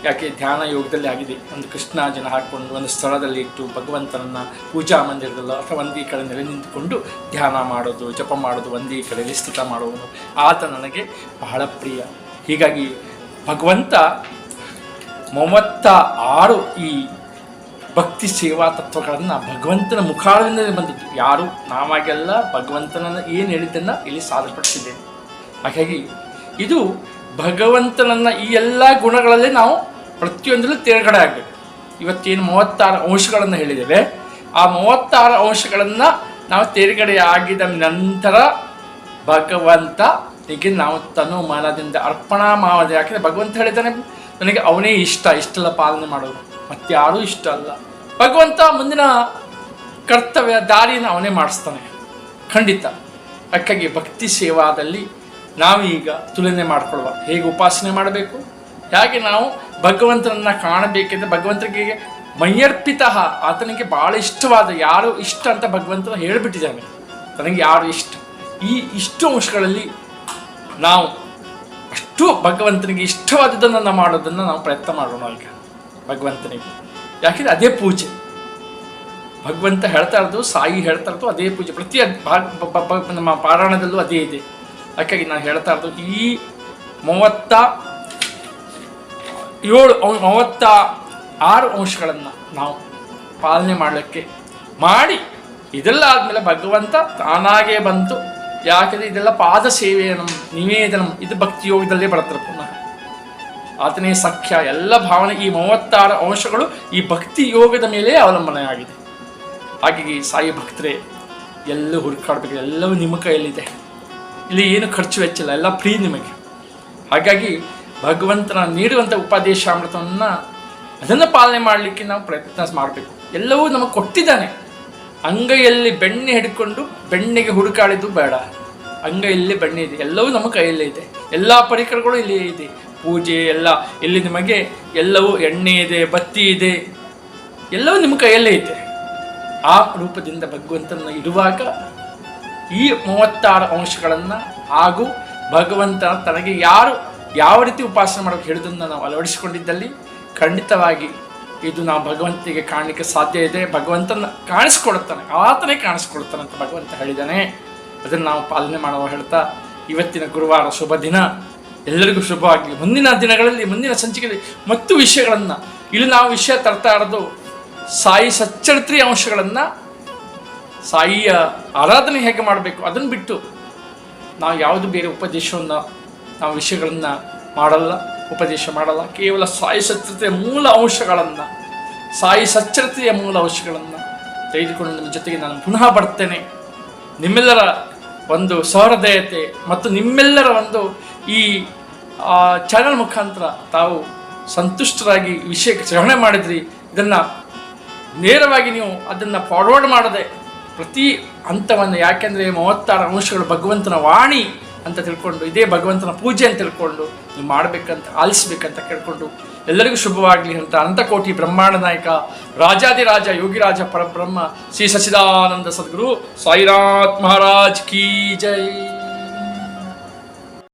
ಯಾಕೆ ಧ್ಯಾನ ಯೋಗದಲ್ಲಿ ಆಗಿದೆ, ಒಂದು ಕೃಷ್ಣಾಜಿನ ಹಾಕ್ಕೊಂಡು ಒಂದು ಸ್ಥಳದಲ್ಲಿ ಇಟ್ಟು ಭಗವಂತನನ್ನು ಪೂಜಾ ಮಂದಿರದಲ್ಲೋ ಅಥವಾ ಒಂದೇ ಕಡೆ ನೆಲೆ ನಿಂತುಕೊಂಡು ಧ್ಯಾನ ಮಾಡೋದು, ಜಪ ಮಾಡೋದು, ಒಂದೇ ಕಡೆಯಲ್ಲಿ ಸ್ಥಿತ ಮಾಡುವುದು ಆತ ನನಗೆ ಬಹಳ ಪ್ರಿಯ. ಹೀಗಾಗಿ ಭಗವಂತ 36 ಈ ಭಕ್ತಿ ಸೇವಾ ತತ್ವಗಳನ್ನು ಭಗವಂತನ ಮುಖಾರದಿಂದಲೇ ಬಂದದ್ದು. ಯಾರು ನಾವಾಗೆಲ್ಲ ಭಗವಂತನನ್ನು ಏನು ಹೇಳಿದ್ದನ್ನು ಇಲ್ಲಿ ಸಾಧಪಡಿಸಿದ್ದೇನೆ. ಹಾಗಾಗಿ ಇದು ಭಗವಂತನನ್ನು ಈ ಎಲ್ಲ ಗುಣಗಳಲ್ಲಿ ನಾವು ಪ್ರತಿಯೊಂದರಲ್ಲೂ ತೇರ್ಗಡೆ ಆಗಬೇಕು. ಇವತ್ತೇನು 36 ಅಂಶಗಳನ್ನು ಹೇಳಿದ್ದೇವೆ, ಆ 36 ಅಂಶಗಳನ್ನು ನಾವು ತೇರ್ಗಡೆ ಆಗಿದ ನಂತರ ಭಗವಂತ ಹೀಗೆ ನಾವು ತನು ಮನದಿಂದ ಅರ್ಪಣಾ ಮಾಡೋದು. ಯಾಕೆಂದರೆ ಭಗವಂತ ಹೇಳಿದ್ದಾನೆ ನನಗೆ ಅವನೇ ಇಷ್ಟೆಲ್ಲ ಪಾಲನೆ ಮಾಡೋದು, ಮತ್ತಾರೂ ಇಷ್ಟ ಅಲ್ಲ. ಭಗವಂತ ಮುಂದಿನ ಕರ್ತವ್ಯ ದಾರಿನ ಅವನೇ ಮಾಡಿಸ್ತಾನೆ ಖಂಡಿತ. ಹಾಗಾಗಿ ಭಕ್ತಿ ಸೇವಾದಲ್ಲಿ ನಾವೀಗ ತುಲನೆ ಮಾಡಿಕೊಳ್ಳುವ, ಹೇಗೆ ಉಪಾಸನೆ ಮಾಡಬೇಕು, ಹೇಗೆ ನಾವು ಭಗವಂತನನ್ನು ಕಾಣಬೇಕೆಂದರೆ ಭಗವಂತನಿಗೆ ಮೈಯರ್ಪಿತ, ಆತನಿಗೆ ಭಾಳ ಇಷ್ಟವಾದ ಯಾರು ಇಷ್ಟ ಅಂತ ಭಗವಂತನ ಹೇಳಿಬಿಟ್ಟಿದ್ದಾನೆ. ತನಗೆ ಯಾರು ಇಷ್ಟ, ಇಷ್ಟು ಅಂಶಗಳಲ್ಲಿ ನಾವು ಅಷ್ಟು ಭಗವಂತನಿಗೆ ಇಷ್ಟವಾದದ್ದನ್ನು ನಾವು ಮಾಡೋದನ್ನು ನಾವು ಪ್ರಯತ್ನ ಮಾಡೋಣ ಈಗ ಭಗವಂತನಿಗೆ. ಯಾಕೆಂದರೆ ಅದೇ ಪೂಜೆ. ಭಗವಂತ ಹೇಳ್ತಾ ಇರೋದು, ಸಾಯಿ ಹೇಳ್ತಾ ಇರೋದು ಅದೇ ಪೂಜೆ. ಪ್ರತಿ ನಮ್ಮ ಪಾರಾಯಣದಲ್ಲೂ ಅದೇ ಇದೆ. ಹಾಗಾಗಿ ನಾನು ಹೇಳ್ತಾ ಇರೋದು ಈ 36 ಅಂಶಗಳನ್ನು ನಾವು ಪಾಲನೆ ಮಾಡಲಿಕ್ಕೆ ಮಾಡಿ, ಇದೆಲ್ಲ ಆದಮೇಲೆ ಭಗವಂತ ತಾನಾಗೇ ಬಂತು. ಯಾಕೆಂದರೆ ಇದೆಲ್ಲ ಪಾದ ಸೇವೆಯನಂ ನಿವೇದನಂ, ಇದು ಭಕ್ತಿ ಯೋಗದಲ್ಲೇ ಬರ್ತಾರೆ ಪುನಃ. ಆತನೇ ಸಖ್ಯ, ಎಲ್ಲ ಭಾವನೆ ಈ 36 ಅಂಶಗಳು ಈ ಭಕ್ತಿ ಯೋಗದ ಮೇಲೆ ಅವಲಂಬನೆ ಆಗಿದೆ. ಹಾಗಾಗಿ ಸಾಯಿ ಭಕ್ತರೇ ಎಲ್ಲೂ ಹುಡುಕಾಡಬೇಕು, ಎಲ್ಲವೂ ನಿಮ್ಮ ಕೈಯಲ್ಲಿದೆ. ಇಲ್ಲಿ ಏನು ಖರ್ಚು ವೆಚ್ಚಿಲ್ಲ, ಎಲ್ಲ ಫ್ರೀ ನಿಮಗೆ. ಹಾಗಾಗಿ ಭಗವಂತನ ನೀಡುವಂಥ ಉಪದೇಶಾಮೃತವನ್ನು ಅದನ್ನು ಪಾಲನೆ ಮಾಡಲಿಕ್ಕೆ ನಾವು ಪ್ರಯತ್ನ ಮಾಡಬೇಕು. ಎಲ್ಲವೂ ನಮಗೆ ಕೊಟ್ಟಿದ್ದಾನೆ. ಅಂಗೈಯಲ್ಲಿ ಬೆಣ್ಣೆ ಹಿಡ್ಕೊಂಡು ಬೆಣ್ಣೆಗೆ ಹುಡುಕಾಡಿದ್ದು ಬೇಡ. ಅಂಗೈಯಲ್ಲಿ ಬೆಣ್ಣೆ ಇದೆ, ಎಲ್ಲವೂ ನಮ್ಮ ಕೈಯಲ್ಲೇ ಇದೆ. ಎಲ್ಲ ಪರಿಕರಗಳು ಇಲ್ಲಿ ಇದೆ. ಪೂಜೆ ಎಲ್ಲ ಇಲ್ಲಿ ನಿಮಗೆ ಎಲ್ಲವೂ, ಎಣ್ಣೆ ಇದೆ, ಬತ್ತಿ ಇದೆ, ಎಲ್ಲವೂ ನಿಮ್ಮ ಕೈಯಲ್ಲೇ ಇದೆ. ಆ ರೂಪದಿಂದ ಭಗವಂತನ ಇರುವಾಗ ಈ 36 ಅಂಶಗಳನ್ನು ಹಾಗೂ ಭಗವಂತ ತನಗೆ ಯಾರು ಯಾವ ರೀತಿ ಉಪಾಸನೆ ಮಾಡೋಕ್ಕೆ ಹೇಳಿದ್ದನ್ನು ನಾವು ಅಳವಡಿಸಿಕೊಂಡಿದ್ದಲ್ಲಿ ಖಂಡಿತವಾಗಿ ಇದು ನಾವು ಭಗವಂತನಿಗೆ ಕಾಣಲಿಕ್ಕೆ ಸಾಧ್ಯ ಇದೆ. ಭಗವಂತನ ಕಾಣಿಸ್ಕೊಳ್ತಾನೆ, ಆತನೇ ಕಾಣಿಸ್ಕೊಳ್ತಾನೆ ಅಂತ ಭಗವಂತ ಹೇಳಿದ್ದಾನೆ. ಅದನ್ನು ನಾವು ಪಾಲನೆ ಮಾಡುವ ಹೇಳ್ತಾ ಇವತ್ತಿನ ಗುರುವಾರ ಶುಭ ದಿನ, ಎಲ್ಲರಿಗೂ ಶುಭವಾಗಲಿ. ಮುಂದಿನ ದಿನಗಳಲ್ಲಿ, ಮುಂದಿನ ಸಂಚಿಕೆಯಲ್ಲಿ ಮತ್ತು ವಿಷಯಗಳನ್ನು, ಇಲ್ಲಿ ನಾವು ವಿಷಯ ತರ್ತಾ ಇರೋದು ಸಾಯಿ ಸಚ್ಚರಿತ್ರೆಯ ಅಂಶಗಳನ್ನು, ಸಾಯಿಯ ಆರಾಧನೆ ಹೇಗೆ ಮಾಡಬೇಕು ಅದನ್ನು ಬಿಟ್ಟು ನಾವು ಯಾವುದು ಬೇರೆ ಉಪದೇಶವನ್ನು, ನಾವು ವಿಷಯಗಳನ್ನು ಉಪದೇಶ ಮಾಡಲ್ಲ. ಕೇವಲ ಸಾಯಿ ಸಚ್ಚರಿತ್ರೆಯ ಮೂಲ ಅಂಶಗಳನ್ನು, ಸಾಯಿ ಸಚ್ಚರಿತ್ರೆಯ ಮೂಲ ಅಂಶಗಳನ್ನು ತೆಗೆದುಕೊಂಡು ನಿಮ್ಮ ಜೊತೆಗೆ ನಾನು ಪುನಃ ಬರ್ತೇನೆ. ನಿಮ್ಮೆಲ್ಲರ ಒಂದು ಸಹೃದಯತೆ ಮತ್ತು ನಿಮ್ಮೆಲ್ಲರ ಒಂದು ಈ ಚಾನಲ್ ಮುಖಾಂತರ ತಾವು ಸಂತುಷ್ಟರಾಗಿ ವಿಷಯಕ್ಕೆ ಶ್ರವಣೆ ಮಾಡಿದ್ರಿ. ಇದನ್ನು ನೇರವಾಗಿ ನೀವು ಅದನ್ನು ಫಾರ್ವರ್ಡ್ ಮಾಡದೆ ಪ್ರತಿ ಹಂತವನ್ನು, ಯಾಕೆಂದರೆ 36 ಅಂಶಗಳು ಭಗವಂತನ ವಾಣಿ ಅಂತ ತಿಳ್ಕೊಂಡು, ಇದೇ ಭಗವಂತನ ಪೂಜೆ ಅಂತ ತಿಳ್ಕೊಂಡು ನೀವು ಮಾಡಬೇಕಂತ, ಆಲಿಸಬೇಕಂತ ಕೇಳಿಕೊಂಡು ಎಲ್ಲರಿಗೂ ಶುಭವಾಗಲಿ ಅಂತ ಅನಂತಕೋಟಿ ಬ್ರಹ್ಮಾಂಡ ನಾಯಕ ರಾಜಾದಿರಾಜ ಯೋಗಿರಾಜ ಪರಬ್ರಹ್ಮ ಶ್ರೀ ಸಚ್ಚಿದಾನಂದ ಸದ್ಗುರು ಸಾಯಿನಾಥ್ ಮಹಾರಾಜ್ ಕೀ ಜೈ.